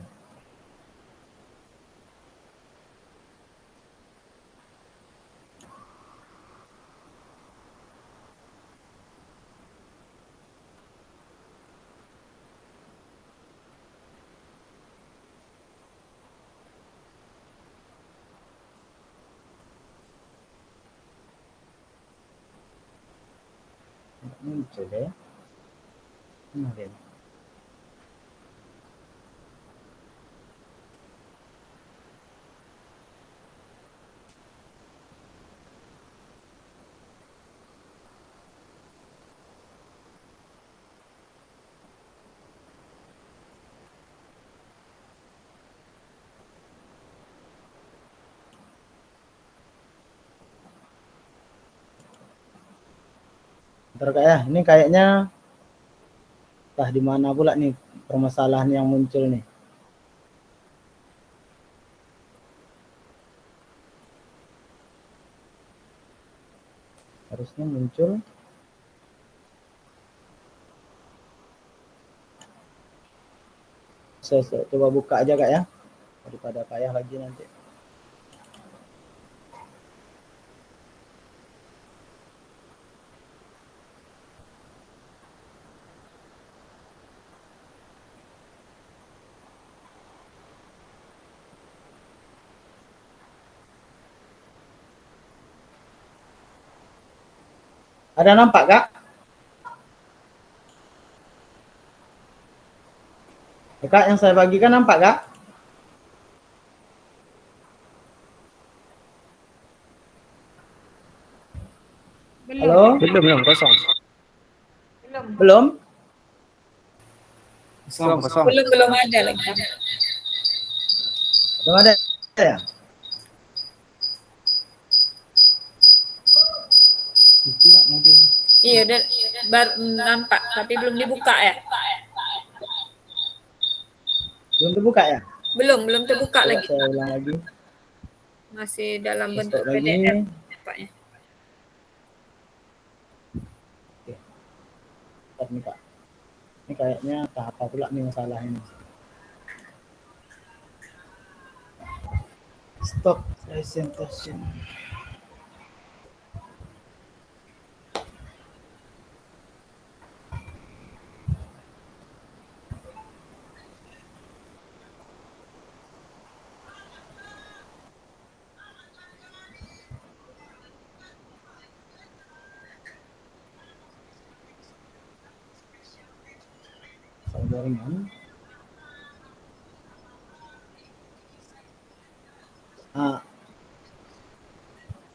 Speaker 1: Muncul deh. Kemarin. Bentar Kak ya, ini kayaknya entah di mana pula nih permasalahan yang muncul nih. Harusnya muncul. Saya coba buka aja Kak ya, daripada payah lagi nanti. Ada nampak Kak? Kak yang saya bagikan nampak Kak? Halo?
Speaker 3: Belum kosong.
Speaker 1: Belum?
Speaker 3: Kosong.
Speaker 2: Belum ada lagi.
Speaker 1: Belum ada ya?
Speaker 3: Itu mobil.
Speaker 2: Iya, baru nampak, tapi belum dibuka ya.
Speaker 1: Belum terbuka ya?
Speaker 2: Belum terbuka
Speaker 1: Coba
Speaker 2: lagi.
Speaker 1: saya ulang lagi.
Speaker 2: Masih dalam
Speaker 1: Stop
Speaker 2: bentuk
Speaker 1: lagi.
Speaker 2: PDF nampaknya.
Speaker 1: Oke. Stop nih Kak. Ini kayaknya apa pula nih masalahnya. Stop presentation. Jaringan.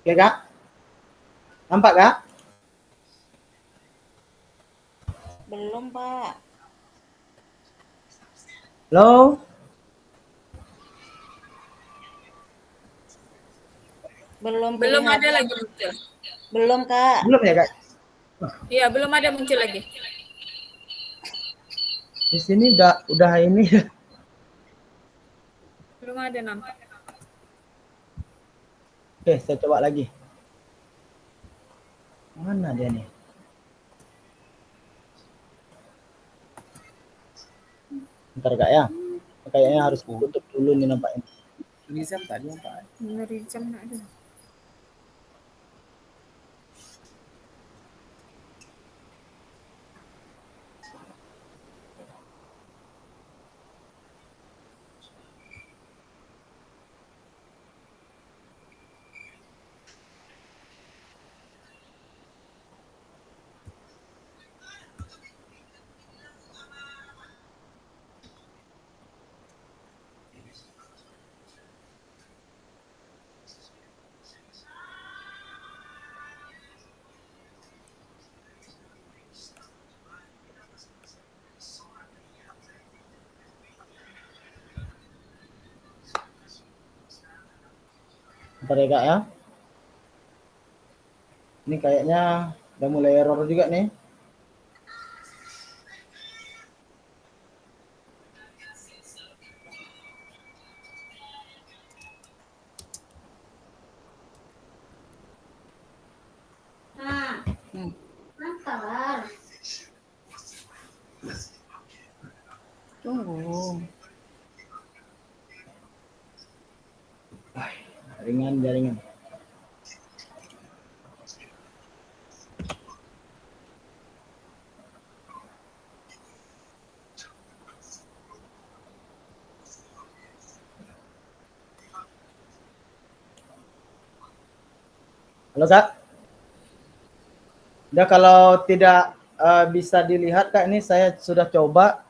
Speaker 1: Oke Kak? Nampak Kak?
Speaker 5: Belum, Pak.
Speaker 1: Halo?
Speaker 5: Belum
Speaker 2: Belum
Speaker 5: terlihat.
Speaker 2: ada lagi muncul.
Speaker 5: Belum, Kak.
Speaker 1: Belum ya Kak?
Speaker 2: Iya, belum ada muncul lagi.
Speaker 1: Di sini udah ini.
Speaker 2: Belum ada nampak.
Speaker 1: Oke, saya coba lagi. Mana dia nih? Bentar Kak ya. Kayaknya harus ditutup dulu nih nampaknya.
Speaker 3: Tulisan tadi apa?
Speaker 2: Dari jam nak ada.
Speaker 1: Bentar ya Kak ya. Ini kayaknya udah mulai error juga nih.
Speaker 2: Tunggu.
Speaker 1: Jaringan. Halo Kak. Udah kalau tidak bisa dilihat Kak, ini saya sudah coba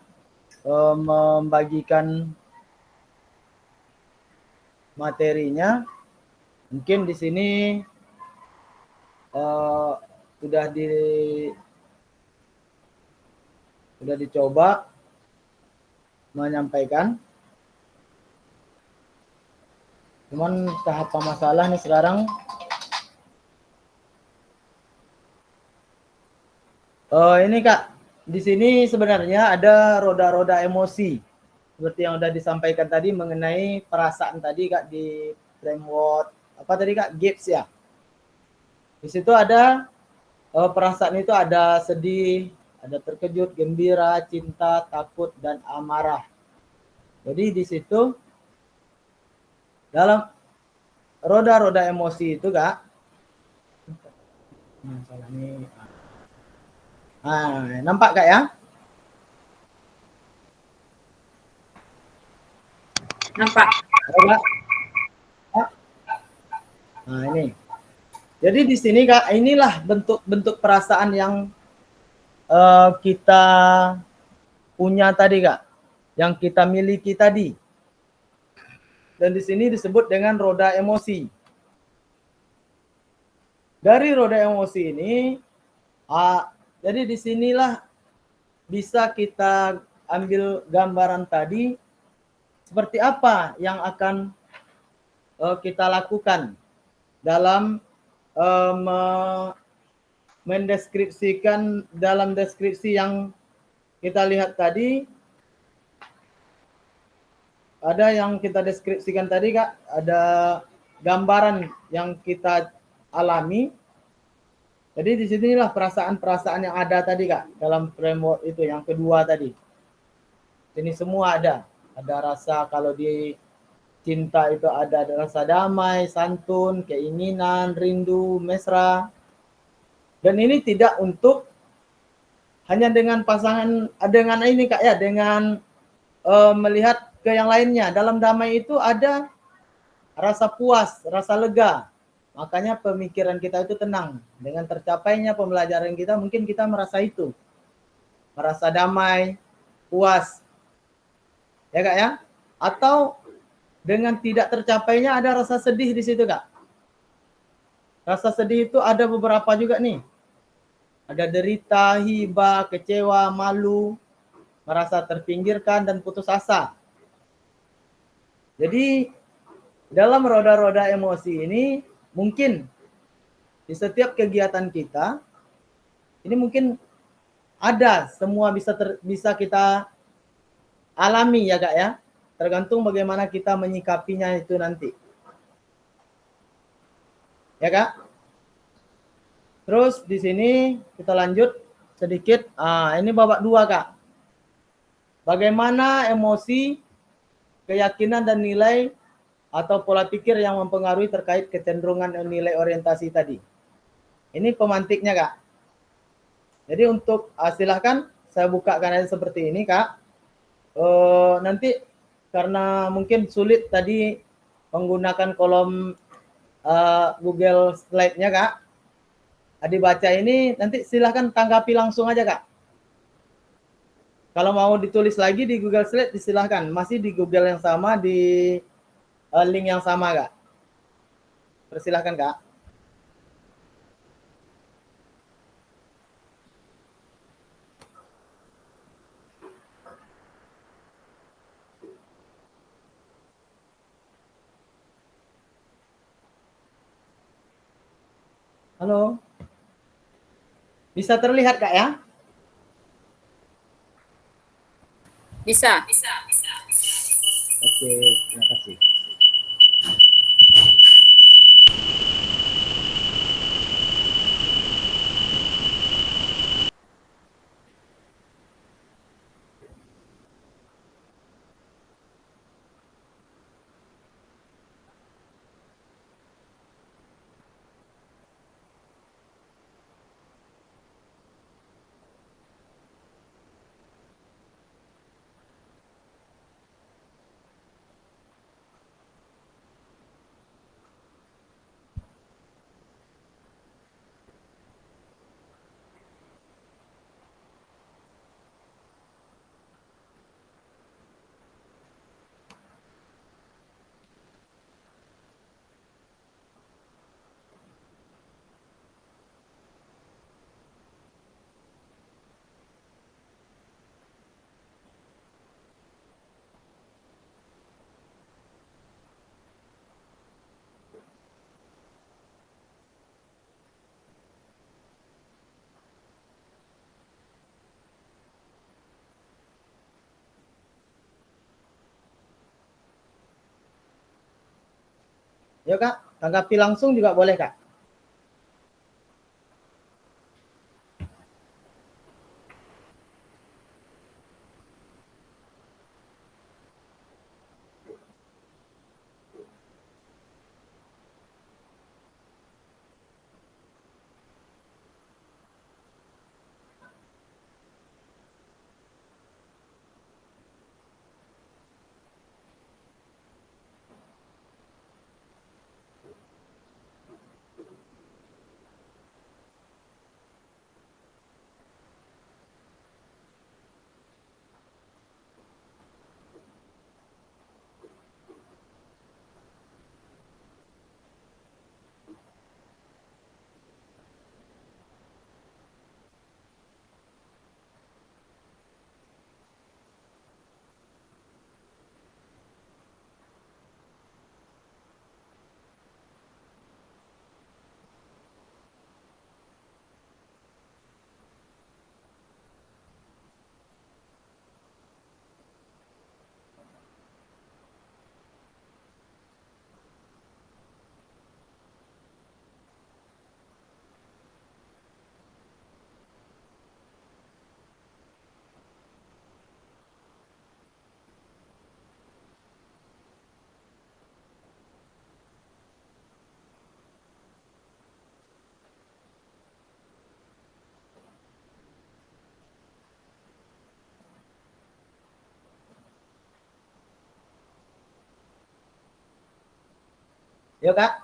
Speaker 1: membagikan materinya. Mungkin di sini sudah dicoba menyampaikan. Cuman tahap masalah nih sekarang. Ini Kak, di sini sebenarnya ada roda-roda emosi. Seperti yang sudah disampaikan tadi mengenai perasaan tadi Kak di framework apa tadi Kak, Gibbs ya. Di situ ada perasaan itu ada sedih, ada terkejut, gembira, cinta, takut dan amarah. Jadi di situ dalam roda-roda emosi itu Kak. Nah, nampak Kak ya?
Speaker 2: Nampak.
Speaker 1: Nah, ini. Jadi di sini Kak, inilah bentuk-bentuk perasaan yang kita punya tadi Kak, yang kita miliki tadi. Dan di sini disebut dengan roda emosi. Dari roda emosi ini, jadi di sinilah bisa kita ambil gambaran tadi seperti apa yang akan kita lakukan dalam mendeskripsikan dalam deskripsi yang kita lihat tadi. Ada yang kita deskripsikan tadi Kak, ada gambaran yang kita alami. Jadi disinilah perasaan-perasaan yang ada tadi Kak, dalam framework itu yang kedua tadi. Ini semua ada rasa, kalau di cinta itu ada rasa damai, santun, keinginan, rindu, mesra. Dan ini tidak untuk hanya dengan pasangan, dengan ini Kak ya, dengan melihat ke yang lainnya. Dalam damai itu ada rasa puas, rasa lega. Makanya pemikiran kita itu tenang. Dengan tercapainya pembelajaran kita, mungkin kita merasa itu. Merasa damai, puas. Ya Kak ya? Atau dengan tidak tercapainya ada rasa sedih di situ Kak. Rasa sedih itu ada beberapa juga nih. Ada derita, hibah, kecewa, malu, merasa terpinggirkan dan putus asa. Jadi dalam roda-roda emosi ini mungkin di setiap kegiatan kita ini mungkin ada, semua bisa kita alami ya Kak ya. Tergantung bagaimana kita menyikapinya itu nanti. Ya Kak. Terus di sini kita lanjut sedikit. Ini babak 2 Kak. Bagaimana emosi keyakinan dan nilai atau pola pikir yang mempengaruhi terkait kecenderungan nilai orientasi tadi. Ini pemantiknya, Kak. Jadi untuk silahkan saya bukakan aja seperti ini, Kak. Nanti karena mungkin sulit tadi menggunakan kolom Google Slide-nya, Kak. Dibaca ini, nanti silahkan tanggapi langsung aja, Kak. Kalau mau ditulis lagi di Google Slide, silahkan. Masih di Google yang sama, di link yang sama, Kak. Persilahkan, Kak. Halo. Bisa terlihat, Kak, ya?
Speaker 2: Bisa.
Speaker 1: Oke, terima kasih. Yuk, Kak, tanggapi langsung juga boleh, Kak. Yuk, Kak.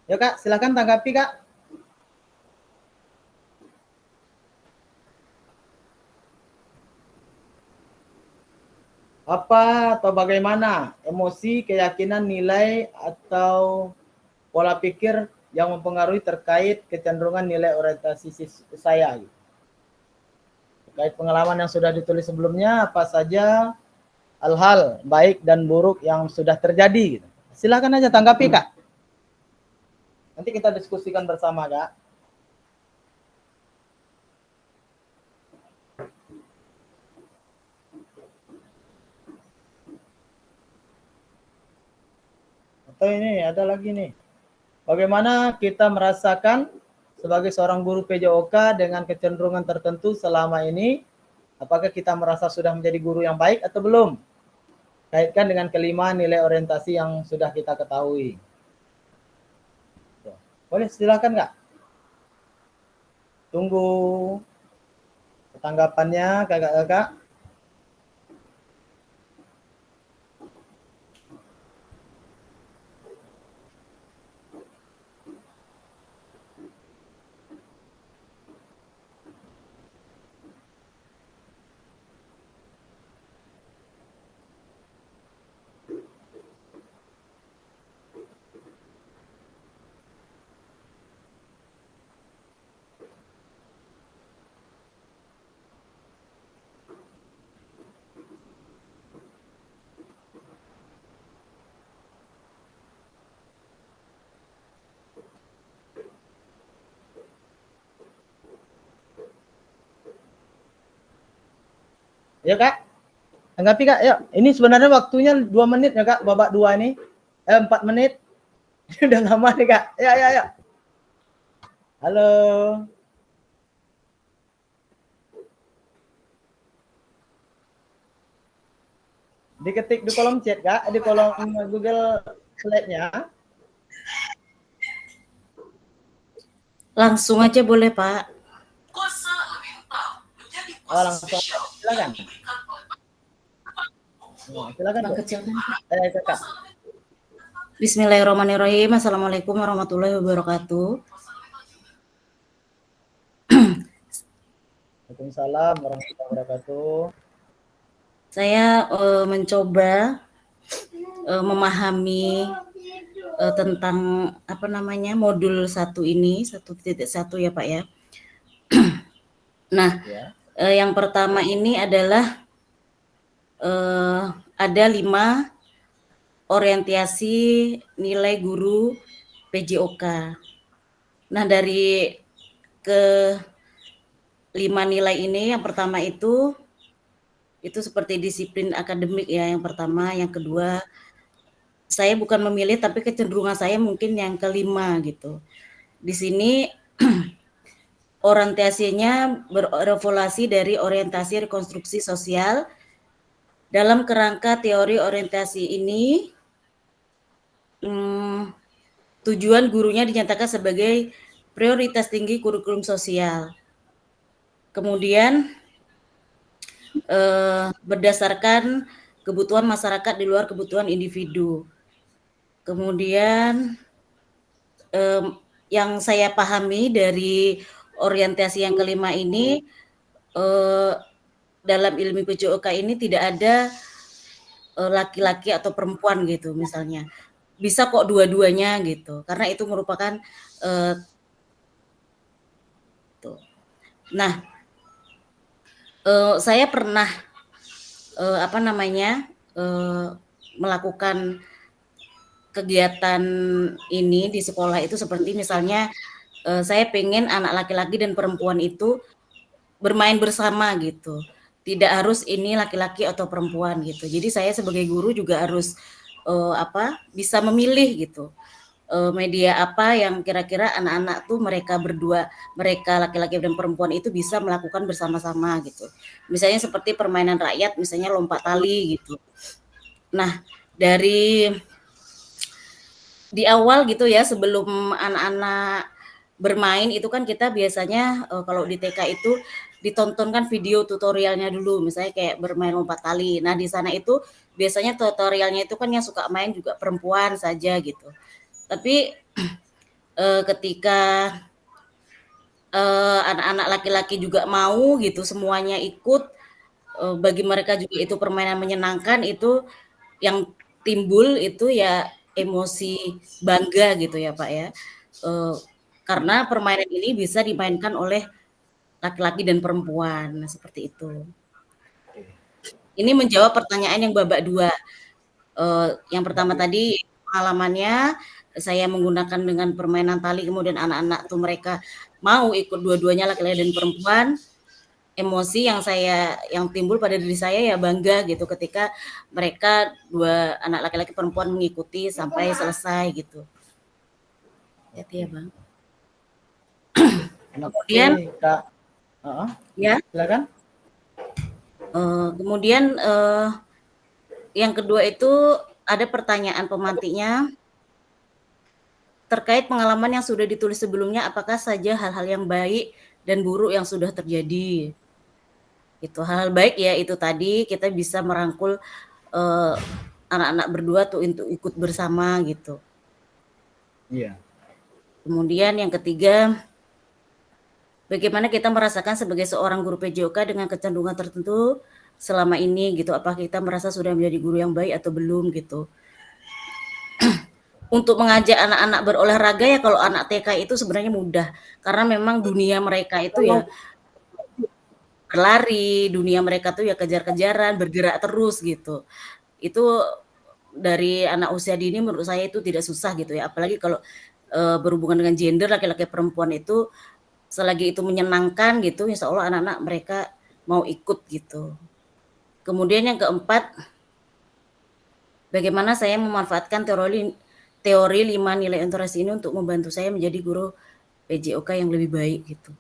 Speaker 1: Ya Kak, silakan tanggapi Kak. Apa atau bagaimana emosi, keyakinan, nilai atau pola pikir yang mempengaruhi terkait kecenderungan nilai orientasi saya? Terkait pengalaman yang sudah ditulis sebelumnya, apa saja hal-hal baik dan buruk yang sudah terjadi? Silakan aja tanggapi Kak. Nanti kita diskusikan bersama Kak. Atau ini ada lagi nih. Bagaimana kita merasakan sebagai seorang guru PJOK dengan kecenderungan tertentu selama ini? Apakah kita merasa sudah menjadi guru yang baik atau belum? Kaitkan dengan kelima nilai orientasi yang sudah kita ketahui. Boleh, silakan Kak. Tunggu tanggapannya kakak-kakak. Ya Kak, tanggapi Kak. Yuk, ini sebenarnya waktunya 2 menit ya Kak, babak 2 ini. 4 menit. Udah lama nih Kak. Ya. Halo. Diketik di kolom chat Kak, di kolom Google Slide-nya.
Speaker 5: Langsung aja boleh Pak.
Speaker 1: Oh, langsung silakan. Silakan
Speaker 5: Bang
Speaker 1: Kak.
Speaker 5: kecilkan.
Speaker 1: Kak.
Speaker 5: Bismillahirrahmanirrahim. Assalamualaikum warahmatullahi wabarakatuh.
Speaker 1: Waalaikumsalam warahmatullahi wabarakatuh.
Speaker 5: Saya mencoba memahami tentang apa namanya modul 1 ini 1.1 ya Pak ya. Nah,
Speaker 1: Ya.
Speaker 5: Yang pertama ini adalah ada 5 orientasi nilai guru PJOK. Nah, dari ke 5 nilai ini, yang pertama itu seperti disiplin akademik ya, yang pertama. Yang kedua, saya bukan memilih tapi kecenderungan saya mungkin yang kelima gitu. Di sini orientasinya berevolusi dari orientasi rekonstruksi sosial. Dalam kerangka teori orientasi ini, tujuan gurunya dinyatakan sebagai prioritas tinggi kurikulum sosial. Kemudian berdasarkan kebutuhan masyarakat di luar kebutuhan individu. Kemudian yang saya pahami dari orientasi yang kelima ini, dalam ilmu PJOK ini tidak ada laki-laki atau perempuan gitu misalnya. Bisa kok dua-duanya gitu, karena itu merupakan tuh. Nah, saya pernah melakukan kegiatan ini di sekolah itu seperti misalnya saya pengen anak laki-laki dan perempuan itu bermain bersama gitu. Tidak harus ini laki-laki atau perempuan gitu. Jadi saya sebagai guru juga harus bisa memilih gitu. Media apa yang kira-kira anak-anak tuh mereka berdua, mereka laki-laki dan perempuan itu bisa melakukan bersama-sama gitu. Misalnya seperti permainan rakyat, misalnya lompat tali gitu. Nah, dari di awal gitu ya, sebelum anak-anak bermain itu kan kita biasanya kalau di TK itu ditontonkan video tutorialnya dulu, misalnya kayak bermain lompat tali. Nah, di sana itu biasanya tutorialnya itu kan yang suka main juga perempuan saja gitu. Tapi ketika anak-anak laki-laki juga mau gitu semuanya ikut, bagi mereka juga itu permainan menyenangkan, itu yang timbul itu ya emosi bangga gitu ya Pak ya. Karena permainan ini bisa dimainkan oleh laki-laki dan perempuan, nah seperti itu. Ini menjawab pertanyaan yang babak 2. Yang pertama tadi pengalamannya saya menggunakan dengan permainan tali, kemudian anak-anak tuh mereka mau ikut dua-duanya laki-laki dan perempuan. Emosi yang timbul pada diri saya ya bangga gitu ketika mereka dua anak laki-laki perempuan mengikuti sampai selesai gitu. Hati ya Bang. Kemudian
Speaker 1: Kak,
Speaker 5: ya,
Speaker 1: silakan.
Speaker 5: kemudian yang kedua itu ada pertanyaan pemantiknya terkait pengalaman yang sudah ditulis sebelumnya, apakah saja hal-hal yang baik dan buruk yang sudah terjadi. Itu hal-hal baik ya itu tadi kita bisa merangkul anak-anak berdua tuh untuk ikut bersama gitu.
Speaker 1: Iya.
Speaker 5: Kemudian yang ketiga, bagaimana kita merasakan sebagai seorang guru PJOK dengan kecenderungan tertentu selama ini gitu. Apakah kita merasa sudah menjadi guru yang baik atau belum gitu. Untuk mengajak anak-anak berolahraga ya kalau anak TK itu sebenarnya mudah. Karena memang dunia mereka itu ya berlari, dunia mereka tuh ya kejar-kejaran, bergerak terus gitu. Itu dari anak usia dini menurut saya itu tidak susah gitu ya. Apalagi kalau berhubungan dengan gender laki-laki perempuan itu selagi itu menyenangkan gitu, insya Allah anak-anak mereka mau ikut gitu. Kemudian yang keempat, bagaimana saya memanfaatkan teori 5 nilai orientasi ini untuk membantu saya menjadi guru PJOK yang lebih baik gitu.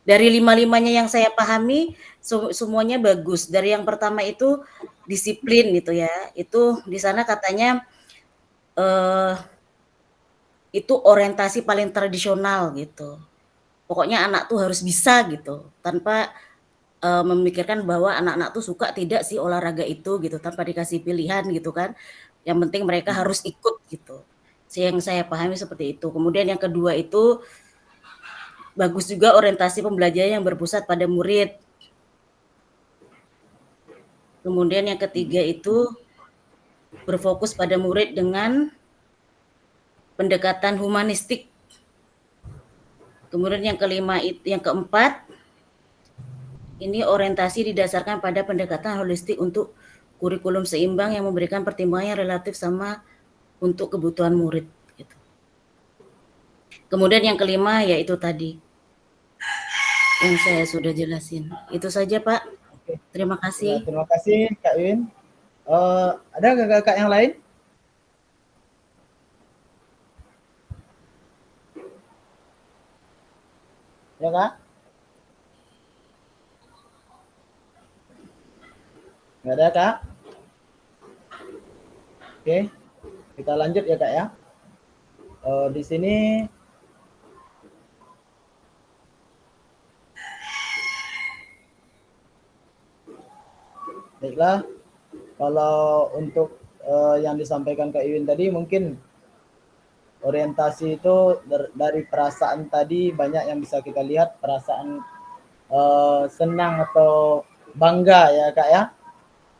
Speaker 5: Dari 5-5-nya yang saya pahami, semuanya bagus. Dari yang pertama itu disiplin gitu ya. Itu di sana katanya itu orientasi paling tradisional gitu. Pokoknya anak tuh harus bisa gitu, tanpa memikirkan bahwa anak-anak tuh suka tidak sih olahraga itu gitu, tanpa dikasih pilihan gitu kan. Yang penting mereka harus ikut gitu. Yang saya pahami seperti itu. Kemudian yang kedua itu bagus juga orientasi pembelajaran yang berpusat pada murid. Kemudian yang ketiga itu berfokus pada murid dengan pendekatan humanistik. Kemudian yang keempat, ini orientasi didasarkan pada pendekatan holistik untuk kurikulum seimbang yang memberikan pertimbangan yang relatif sama untuk kebutuhan murid. Gitu. Kemudian yang kelima yaitu tadi yang saya sudah jelasin. Itu saja Pak.
Speaker 1: Oke.
Speaker 5: Terima
Speaker 1: Ya,
Speaker 5: kasih.
Speaker 1: terima kasih Kak Win. Ada kakak yang lain? Ya Kak? Nggak ada Kak? Oke, kita lanjut ya Kak ya. Di sini baiklah, kalau untuk yang disampaikan Kak Iwin tadi mungkin orientasi itu dari perasaan tadi banyak yang bisa kita lihat, perasaan senang atau bangga ya Kak ya,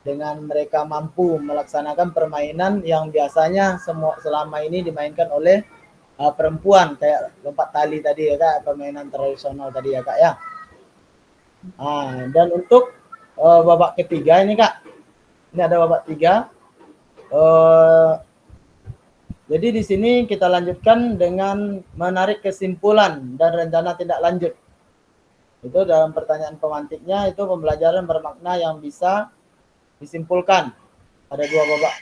Speaker 1: dengan mereka mampu melaksanakan permainan yang biasanya selama ini dimainkan oleh perempuan, kayak lompat tali tadi ya Kak, permainan tradisional tadi ya Kak ya. Dan untuk babak ketiga ini Kak, ini ada babak 3. Jadi di sini kita lanjutkan dengan menarik kesimpulan dan rencana tindak lanjut. Itu dalam pertanyaan pemantiknya itu pembelajaran bermakna yang bisa disimpulkan pada 2 babak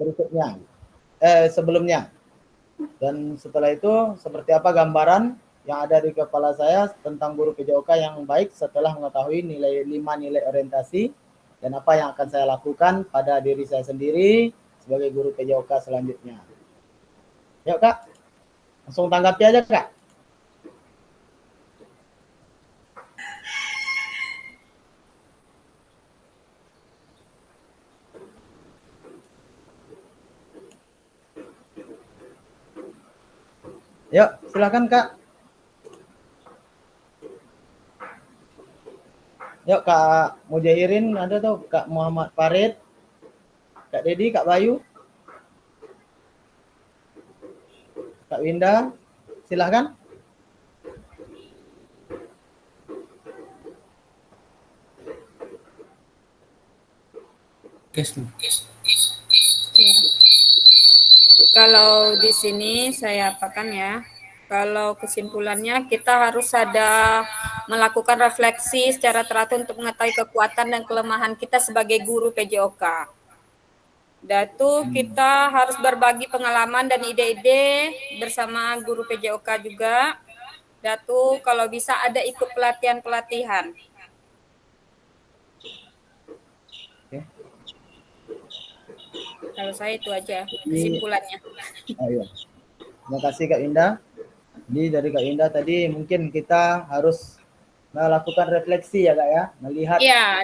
Speaker 1: berikutnya. Sebelumnya. Dan setelah itu seperti apa gambaran yang ada di kepala saya tentang guru PJOK yang baik setelah mengetahui 5 nilai orientasi dan apa yang akan saya lakukan pada diri saya sendiri sebagai guru PJOK selanjutnya. Yuk Kak, langsung tanggapi aja Kak. Yuk, silakan Kak. Yuk Kak Mujahirin ada tuh, Kak Muhammad Farid, Kak Dedi, Kak Bayu, Kak Winda, silahkan.
Speaker 2: Kalau di sini saya apakan ya, kalau kesimpulannya kita harus ada melakukan refleksi secara teratur untuk mengetahui kekuatan dan kelemahan kita sebagai guru PJOK. Datu kita harus berbagi pengalaman dan ide-ide bersama guru PJOK juga. Datu kalau bisa ada ikut pelatihan-pelatihan. Kalau saya itu aja kesimpulannya.
Speaker 1: Ayo. Terima kasih Kak Indah. Jadi dari Kak Indah tadi mungkin kita harus melakukan refleksi ya Kak ya, melihat
Speaker 2: Iya,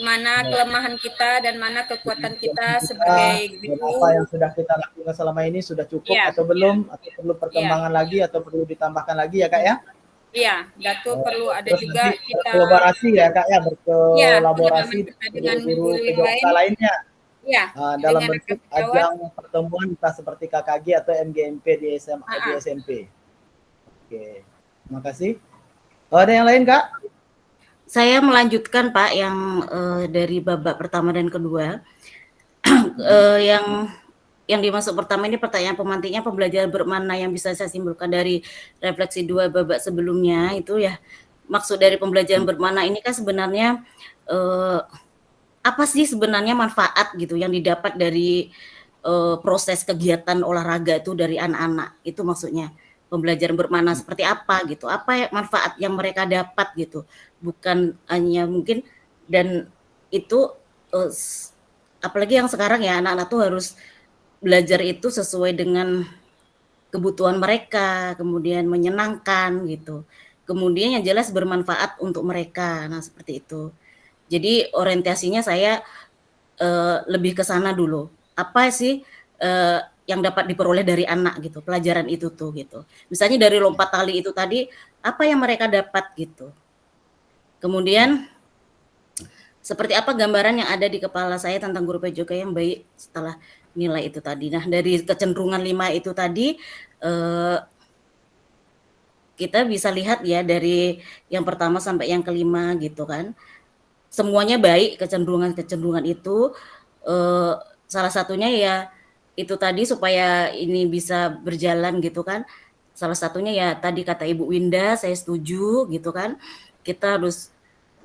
Speaker 2: mana kelemahan kita dan mana kekuatan kita sebagai guru.
Speaker 1: apa yang sudah kita lakukan selama ini sudah cukup atau belum, atau perlu perkembangan lagi atau perlu ditambahkan lagi ya Kak ya.
Speaker 2: Iya, Datu perlu ada
Speaker 1: Terus
Speaker 2: juga
Speaker 1: nanti
Speaker 2: kita
Speaker 1: berkolaborasi ya Kak ya, berkolaborasi
Speaker 2: dengan
Speaker 1: guru
Speaker 2: guru yang
Speaker 1: PJOK
Speaker 2: lain.
Speaker 1: lainnya.
Speaker 2: Iya,
Speaker 1: Dalam bentuk ajang pertemuan entah seperti KKG atau MGMP di SMA di SMP. Oke, terima kasih. Ada yang lain Kak?
Speaker 5: Saya melanjutkan Pak yang dari babak pertama dan kedua. Yang dimaksud pertama ini pertanyaan pemantiknya pembelajaran bermakna yang bisa saya simpulkan dari refleksi 2 babak sebelumnya itu ya, maksud dari pembelajaran bermakna ini kan sebenarnya apa sih sebenarnya manfaat gitu yang didapat dari proses kegiatan olahraga itu dari anak-anak, itu maksudnya pembelajaran bermakna seperti apa gitu, apa manfaat yang mereka dapat gitu, bukan hanya mungkin. Dan itu apalagi yang sekarang ya, anak-anak tuh harus belajar itu sesuai dengan kebutuhan mereka, kemudian menyenangkan gitu, kemudian yang jelas bermanfaat untuk mereka. Nah seperti itu. Jadi orientasinya saya lebih ke sana dulu. Apa sih yang dapat diperoleh dari anak gitu, pelajaran itu tuh gitu. Misalnya dari lompat tali itu tadi, apa yang mereka dapat gitu. Kemudian seperti apa gambaran yang ada di kepala saya tentang guru PJOK yang baik setelah nilai itu tadi. Nah dari kecenderungan 5 itu tadi kita bisa lihat ya dari yang pertama sampai yang kelima gitu kan. Semuanya baik kecenderungan itu. Salah satunya ya itu tadi supaya ini bisa berjalan gitu kan. Salah satunya ya tadi kata Ibu Winda, saya setuju gitu kan. Kita harus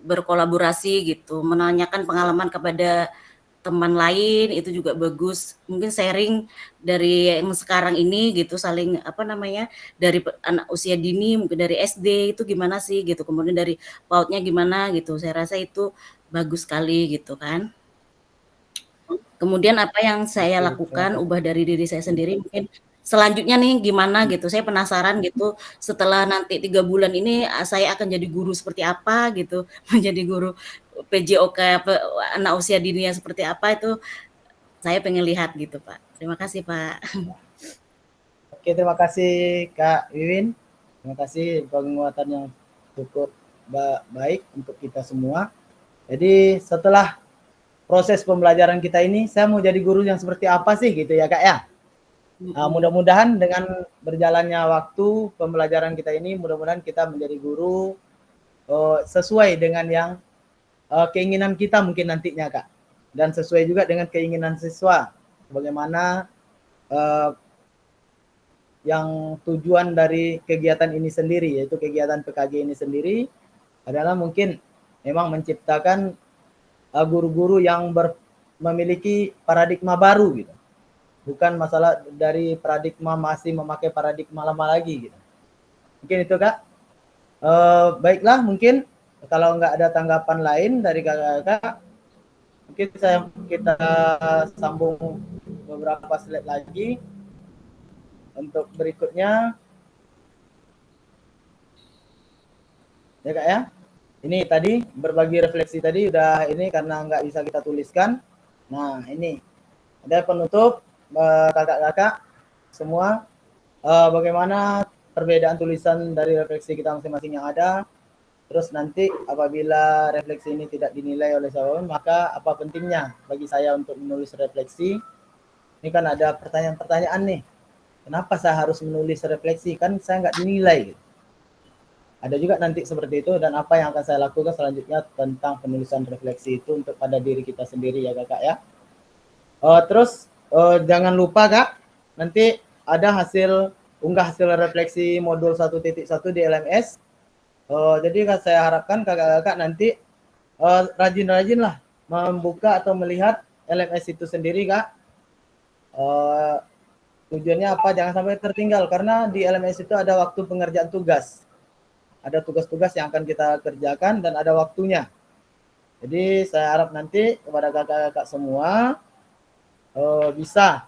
Speaker 5: berkolaborasi gitu, menanyakan pengalaman kepada teman lain itu juga bagus. Mungkin sharing dari yang sekarang ini gitu, saling dari anak usia dini, mungkin dari SD itu gimana sih gitu, kemudian dari PAUD-nya gimana gitu. Saya rasa itu bagus sekali gitu kan. Kemudian apa yang saya lakukan, ubah dari diri saya sendiri, mungkin selanjutnya nih gimana gitu. Saya penasaran gitu, setelah nanti 3 bulan ini saya akan jadi guru seperti apa gitu, menjadi guru PJOK anak usia dini seperti apa, itu saya pengen lihat gitu Pak. Terima kasih Pak.
Speaker 1: Oke, terima kasih Kak Wiwin. Terima kasih penguatan yang cukup baik untuk kita semua. Jadi setelah proses pembelajaran kita ini, saya mau jadi guru yang seperti apa sih gitu ya Kak ya. Mudah-mudahan dengan berjalannya waktu pembelajaran kita ini, mudah-mudahan kita menjadi guru sesuai dengan yang keinginan kita mungkin nantinya Kak. Dan sesuai juga dengan keinginan siswa. Bagaimana yang tujuan dari kegiatan ini sendiri, yaitu kegiatan PKG ini sendiri adalah mungkin memang menciptakan guru-guru yang memiliki paradigma baru gitu. Bukan masalah dari paradigma masih memakai paradigma lama lagi gitu. Mungkin itu Kak. Baiklah, mungkin kalau nggak ada tanggapan lain dari kakak-kakak, mungkin kita sambung beberapa slide lagi untuk berikutnya. Ya Kak ya. Ini tadi berbagi refleksi tadi udah ini karena nggak bisa kita tuliskan. Nah ini ada penutup kakak-kakak semua, bagaimana perbedaan tulisan dari refleksi kita masing-masing yang ada. Terus nanti apabila refleksi ini tidak dinilai oleh siapapun, maka apa pentingnya bagi saya untuk menulis refleksi? Ini kan ada pertanyaan-pertanyaan nih. Kenapa saya harus menulis refleksi? Kan saya nggak dinilai. Ada juga nanti seperti itu, dan apa yang akan saya lakukan selanjutnya tentang penulisan refleksi itu untuk pada diri kita sendiri ya kakak ya. Terus jangan lupa kak, nanti ada unggah hasil refleksi modul 1.1 di LMS. Jadi saya harapkan kakak-kakak nanti rajin-rajinlah membuka atau melihat LMS itu sendiri kak. Tujuannya apa? Jangan sampai tertinggal, karena di LMS itu ada waktu pengerjaan tugas. Ada tugas-tugas yang akan kita kerjakan dan ada waktunya. Jadi saya harap nanti kepada kakak-kakak semua bisa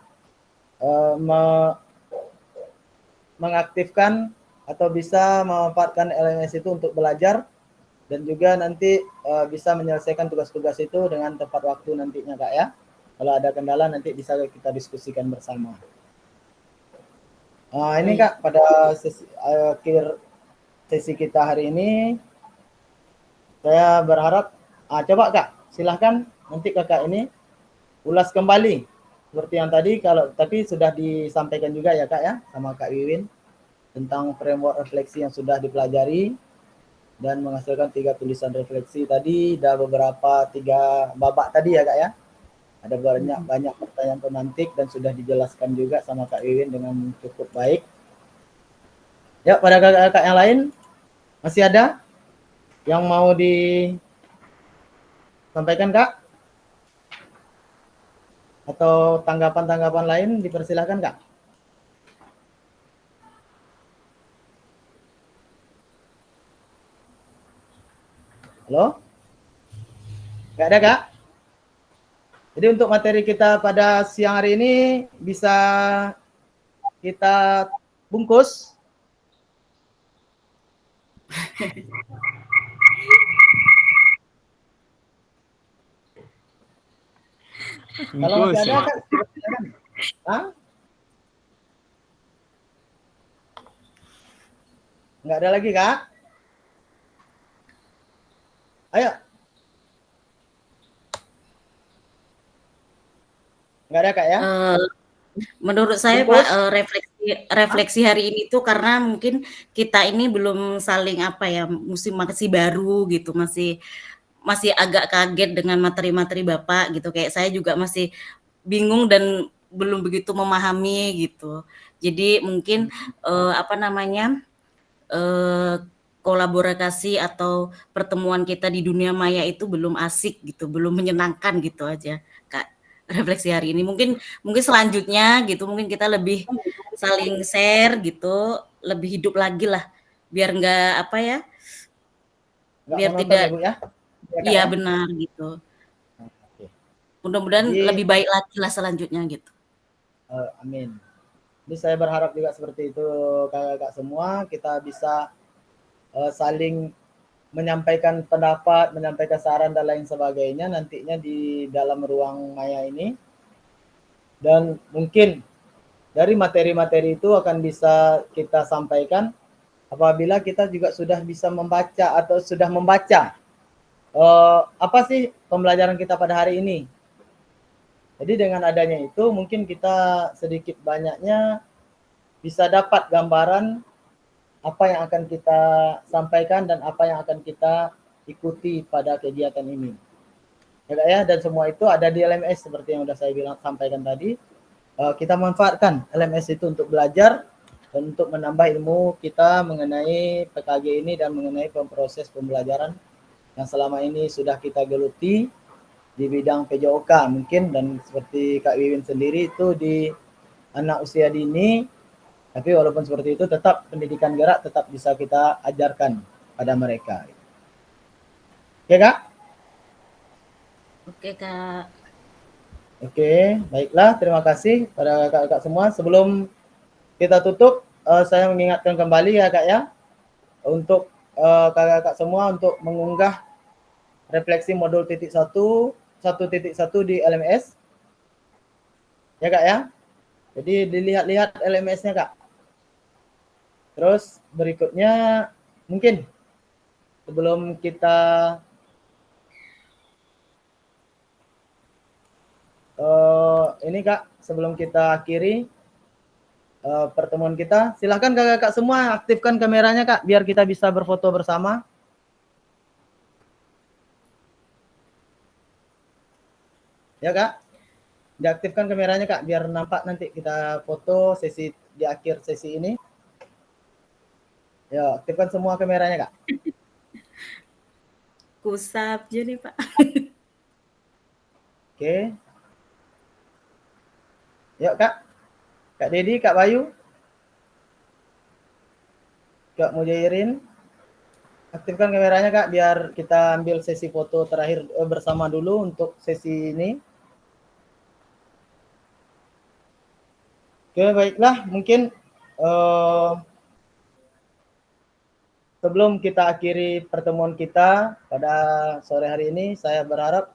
Speaker 1: mengaktifkan atau bisa memanfaatkan LMS itu untuk belajar, dan juga nanti bisa menyelesaikan tugas-tugas itu dengan tepat waktu nantinya kak ya. Kalau ada kendala nanti bisa kita diskusikan bersama. Ini kak, pada akhir sesi kita hari ini, saya berharap coba kak silahkan nanti kakak ini ulas kembali seperti yang tadi, tapi sudah disampaikan juga ya kak ya sama Kak Wiwin tentang framework refleksi yang sudah dipelajari dan menghasilkan 3 tulisan refleksi tadi. Ada beberapa 3 babak tadi ya kak ya. Ada banyak pertanyaan pemantik dan sudah dijelaskan juga sama Kak Wiwin dengan cukup baik. Ya, pada kakak-kakak yang lain masih ada yang mau disampaikan kak? Atau tanggapan-tanggapan lain dipersilahkan kak. Halo? Nggak ada kak? Jadi untuk materi kita pada siang hari ini bisa kita bungkus. Kalau masih ada kak, silakan. Hah? Nggak ada lagi kak? Ayo. Nggak ada kak ya?
Speaker 5: Menurut saya Pak, refleksi hari ini tuh karena mungkin kita ini belum saling masih baru gitu, masih agak kaget dengan materi-materi Bapak gitu. Kayak saya juga masih bingung dan belum begitu memahami gitu. Jadi mungkin kolaborasi atau pertemuan kita di dunia maya itu belum asik gitu, belum menyenangkan gitu aja Kak. Refleksi hari ini mungkin selanjutnya gitu, mungkin kita lebih saling share gitu, lebih hidup lagi lah, biar nggak biar tidak
Speaker 1: ya, Bu, ya?
Speaker 5: iya benar gitu. Mudah-mudahan lebih baik lagi lah selanjutnya gitu.
Speaker 1: Amin. Jadi saya berharap juga seperti itu kakak-kakak semua, kita bisa saling menyampaikan pendapat, menyampaikan saran dan lain sebagainya nantinya di dalam ruang maya ini. Dan mungkin dari materi-materi itu akan bisa kita sampaikan apabila kita juga sudah bisa membaca atau sudah membaca apa sih pembelajaran kita pada hari ini. Jadi dengan adanya itu mungkin kita sedikit banyaknya bisa dapat gambaran apa yang akan kita sampaikan dan apa yang akan kita ikuti pada kegiatan ini. Ya, dan semua itu ada di LMS seperti yang sudah saya sampaikan tadi. Kita manfaatkan LMS itu untuk belajar dan untuk menambah ilmu kita mengenai PKG ini dan mengenai proses pembelajaran yang selama ini sudah kita geluti di bidang PJOK mungkin, dan seperti Kak Wiwin sendiri itu di anak usia dini. Tapi walaupun seperti itu, tetap pendidikan gerak tetap bisa kita ajarkan pada mereka. Oke, Kak?
Speaker 5: Oke, Kak.
Speaker 1: Oke, baiklah. Terima kasih pada kakak-kakak semua. Sebelum kita tutup, saya mengingatkan kembali ya, Kak ya, untuk kakak-kakak semua untuk mengunggah refleksi modul 1.1 di LMS. Ya, Kak ya? Jadi dilihat-lihat LMS-nya, Kak. Terus berikutnya mungkin sebelum kita ini Kak, sebelum kita akhiri pertemuan kita, silahkan kakak-kakak semua aktifkan kameranya Kak, biar kita bisa berfoto bersama. Ya Kak, diaktifkan kameranya Kak, biar nampak nanti kita foto sesi di akhir sesi ini. Ya, aktifkan semua kameranya Kak.
Speaker 5: Kusap aja nih Pak.
Speaker 1: Oke. Yuk Kak, Kak Dedi, Kak Bayu, Kak Mujairin, aktifkan kameranya Kak, biar kita ambil sesi foto terakhir bersama dulu untuk sesi ini. Oke, baiklah, mungkin sebelum kita akhiri pertemuan kita pada sore hari ini, saya berharap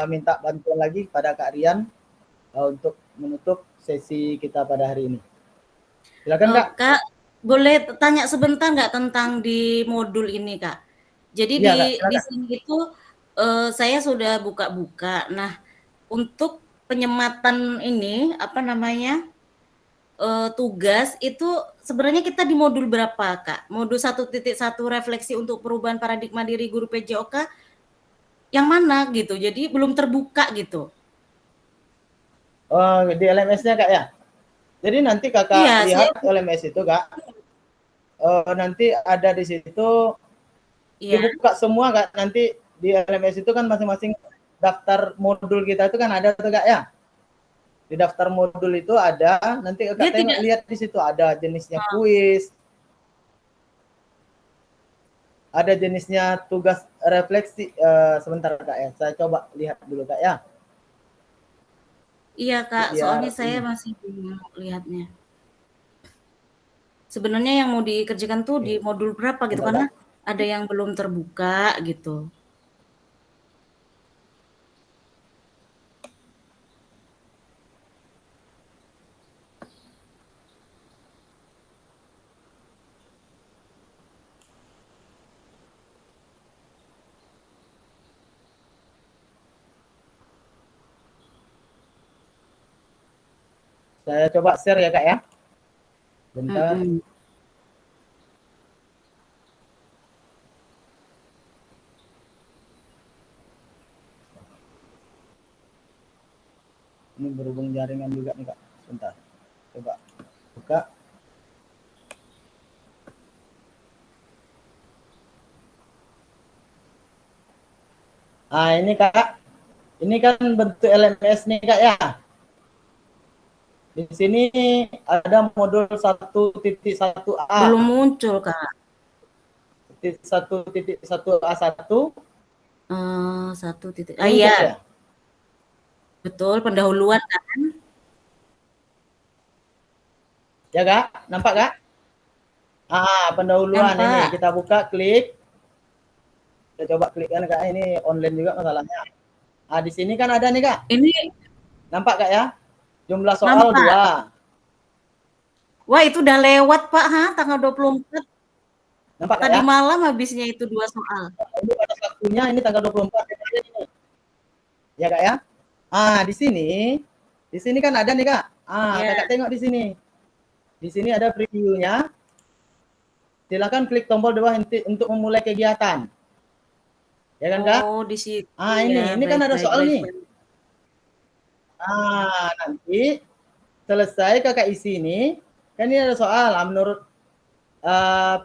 Speaker 1: minta bantuan lagi pada Kak Rian untuk menutup sesi kita pada hari ini. Silakan Kak.
Speaker 5: Kak, boleh tanya sebentar nggak tentang di modul ini Kak? Jadi
Speaker 1: Iya, Kak,
Speaker 5: di
Speaker 1: silakan.
Speaker 5: sini itu saya sudah buka-buka. Nah, untuk penyematan ini apa namanya tugas itu sebenarnya kita di modul berapa Kak? Modul 1.1 refleksi untuk perubahan paradigma diri guru PJOK yang mana gitu? Jadi belum terbuka gitu.
Speaker 1: Di LMS-nya Kak ya. Jadi nanti Kakak
Speaker 5: Iya,
Speaker 1: lihat LMS itu Kak. Nanti ada di situ
Speaker 5: iya.
Speaker 1: dibuka semua Kak. Nanti di LMS itu kan masing-masing daftar modul kita itu kan ada tuh Kak ya. Di daftar modul itu ada, nanti Kakak tengok lihat di situ ada jenisnya kuis, ada jenisnya tugas refleksi. Sebentar Kak ya, saya coba lihat dulu Kak ya.
Speaker 5: Iya Kak, soalnya saya masih belum lihatnya. Sebenarnya yang mau dikerjakan tuh di modul berapa gitu, karena ada yang belum terbuka gitu.
Speaker 1: Saya coba share ya Kak ya. Bentar. Ini berhubung jaringan juga nih Kak. Sebentar. Coba buka. Ini Kak. Ini kan bentuk LMS nih Kak ya. Di sini ada modul 1.1A.
Speaker 5: Belum muncul Kak.
Speaker 1: 1.1A1.
Speaker 5: Iya. Ya? Betul, pendahuluan kan?
Speaker 1: Ya Kak, nampak Kak? Pendahuluan nampak. Ini kita buka, klik. Kita coba klik kan Kak, ini online juga masalahnya. Di sini kan ada nih Kak.
Speaker 5: Ini
Speaker 1: nampak Kak ya? Jumlah soal 2.
Speaker 5: Wah, itu udah lewat Pak, tanggal 24.
Speaker 1: Nampak
Speaker 5: Tadi
Speaker 1: ya?
Speaker 5: malam habisnya itu 2 soal.
Speaker 1: Ini pada waktunya ini tanggal 24 ini. Ya Kak ya? Di sini kan ada nih Kak. Kakak tengok di sini. Di sini ada previewnya. Silakan klik tombol bawah untuk memulai kegiatan. Ya kan Kak?
Speaker 5: Oh, di situ.
Speaker 1: Ini kan ada soal nih. Nanti selesai Kakak isi ini, kan ini ada soal. Menurut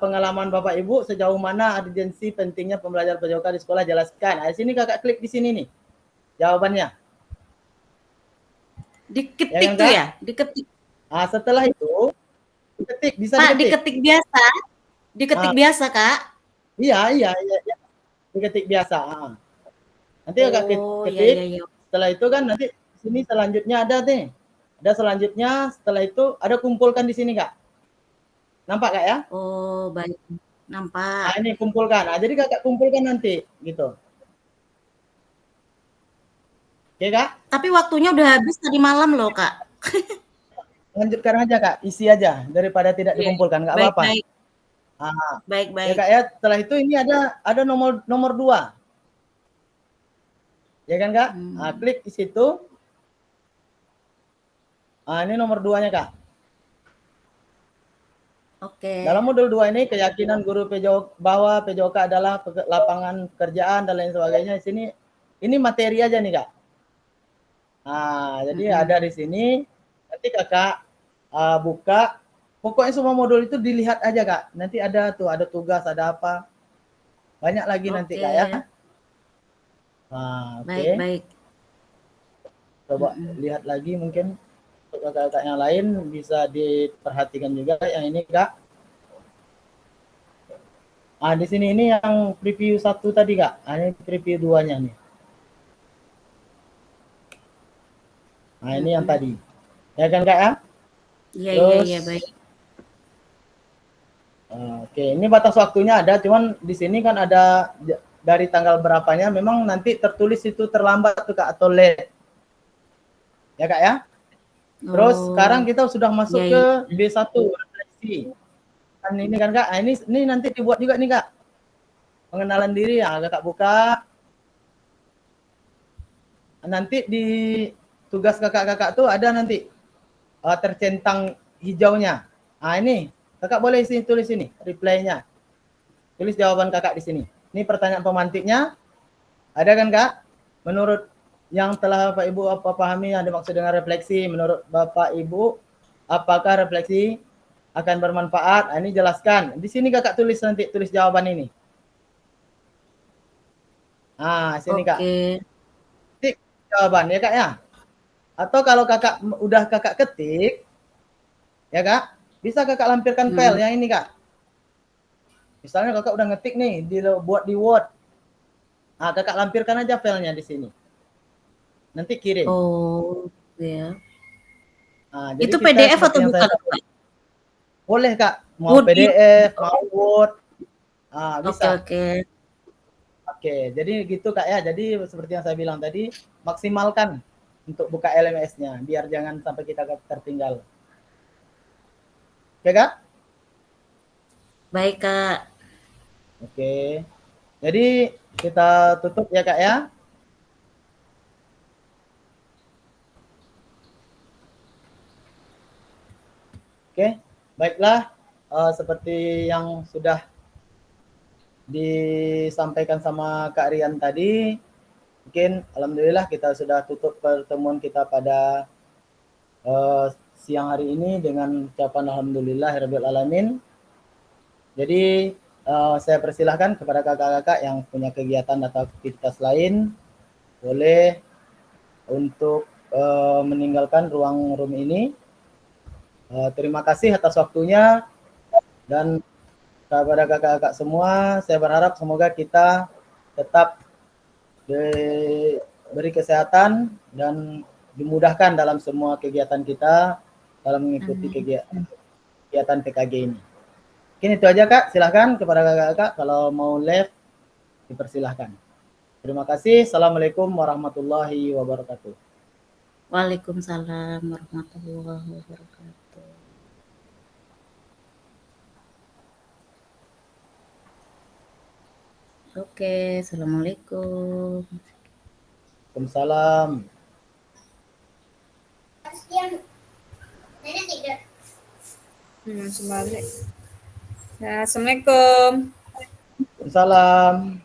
Speaker 1: pengalaman Bapak Ibu, sejauh mana urgensi pentingnya pembelajaran PJOK di sekolah, jelaskan. Di sini Kakak klik di sini nih. Jawabannya.
Speaker 5: Diketik ya kan, tuh ya? Diketik.
Speaker 1: Setelah itu diketik, bisa
Speaker 5: Pak, diketik biasa. Diketik biasa, Kak.
Speaker 1: Iya. Diketik biasa. Nanti Kakak ketik. Iya. Setelah itu kan nanti sini selanjutnya ada nih. Ada selanjutnya, setelah itu ada kumpulkan di sini Kak. Nampak Kak ya?
Speaker 5: Oh, baik. Nampak.
Speaker 1: Ini kumpulkan. Jadi Kakak kumpulkan nanti gitu. Oke Kak?
Speaker 5: Tapi waktunya udah habis tadi malam loh Kak.
Speaker 1: lanjutkan aja Kak, isi aja daripada tidak
Speaker 5: Oke.
Speaker 1: dikumpulkan, nggak
Speaker 5: Baik,
Speaker 1: apa-apa.
Speaker 5: baik, baik,
Speaker 1: Ya
Speaker 5: baik.
Speaker 1: Kak ya, setelah itu ini ada nomor 2. Ya kan Kak? Klik di situ. Ini nomor 2-nya Kak.
Speaker 5: Oke.
Speaker 1: Dalam modul 2 ini keyakinan guru bahwa PJOK adalah lapangan pekerjaan dan lain sebagainya. Di sini ini materi aja nih Kak. Jadi ada di sini. Nanti Kakak buka. Pokoknya semua modul itu dilihat aja Kak. Nanti ada tuh, ada tugas, ada apa. Banyak lagi nanti Kak ya.
Speaker 5: Baik, baik.
Speaker 1: Coba lihat lagi mungkin untuk kakak-kakak yang lain bisa diperhatikan juga yang ini Kak. Di sini ini yang preview 1 tadi Kak. Ini preview 2-nya nih. Ini yang tadi. Ya kan Kak ya?
Speaker 5: Iya, baik.
Speaker 1: Oke, ini batas waktunya ada, cuman di sini kan ada dari tanggal berapanya, memang nanti tertulis itu terlambat tuh Kak atau late. Ya Kak ya? Terus sekarang kita sudah masuk ke B1 refleksi. Kan ini kan Kak, ini nanti dibuat juga nih Kak. Pengenalan diri ya, Kakak buka. Nanti di tugas kakak-kakak tuh ada nanti tercentang hijaunya. Ini Kakak boleh tulis sini reply-nya. Tulis jawaban kakak di sini. Ini pertanyaan pemantiknya. Ada kan Kak? Menurut yang telah Bapak Ibu apa pahami yang dimaksud dengan refleksi, menurut Bapak Ibu apakah refleksi akan bermanfaat? Ini jelaskan. Di sini Kakak tulis nanti, tulis jawaban ini. Sini Kak. Ketik jawaban ya Kak ya. Atau kalau Kakak udah Kakak ketik ya Kak, bisa Kakak lampirkan file yang ini Kak. Misalnya Kakak udah ngetik nih, buat di Word. Kakak lampirkan aja filenya di sini. Nanti kirim.
Speaker 5: Ya.
Speaker 1: Jadi
Speaker 5: itu PDF atau bukan?
Speaker 1: Boleh Kak, mau PDF, mau Word. Bisa. Oke, jadi gitu Kak ya. Jadi seperti yang saya bilang tadi, maksimalkan untuk buka LMS-nya, biar jangan sampai kita tertinggal. Oke Kak?
Speaker 5: Baik Kak.
Speaker 1: Oke. Jadi kita tutup ya Kak ya. Oke, baiklah. Seperti yang sudah disampaikan sama Kak Rian tadi, mungkin alhamdulillah kita sudah tutup pertemuan kita pada siang hari ini dengan ucapan alhamdulillahirabbil alamin. Jadi saya persilahkan kepada kakak-kakak yang punya kegiatan atau aktivitas lain boleh untuk meninggalkan ruang room ini. Terima kasih atas waktunya, dan kepada kakak-kakak semua saya berharap semoga kita tetap diberi kesehatan dan dimudahkan dalam semua kegiatan kita dalam mengikuti kegiatan PKG ini. Mungkin itu aja Kak, silahkan kepada kakak-kakak kalau mau live dipersilahkan. Terima kasih. Assalamualaikum warahmatullahi wabarakatuh.
Speaker 5: Waalaikumsalam warahmatullahi wabarakatuh. Oke, assalamualaikum.
Speaker 1: Waalaikumsalam.
Speaker 2: Sebalik. Assalamualaikum.
Speaker 1: Waalaikumsalam.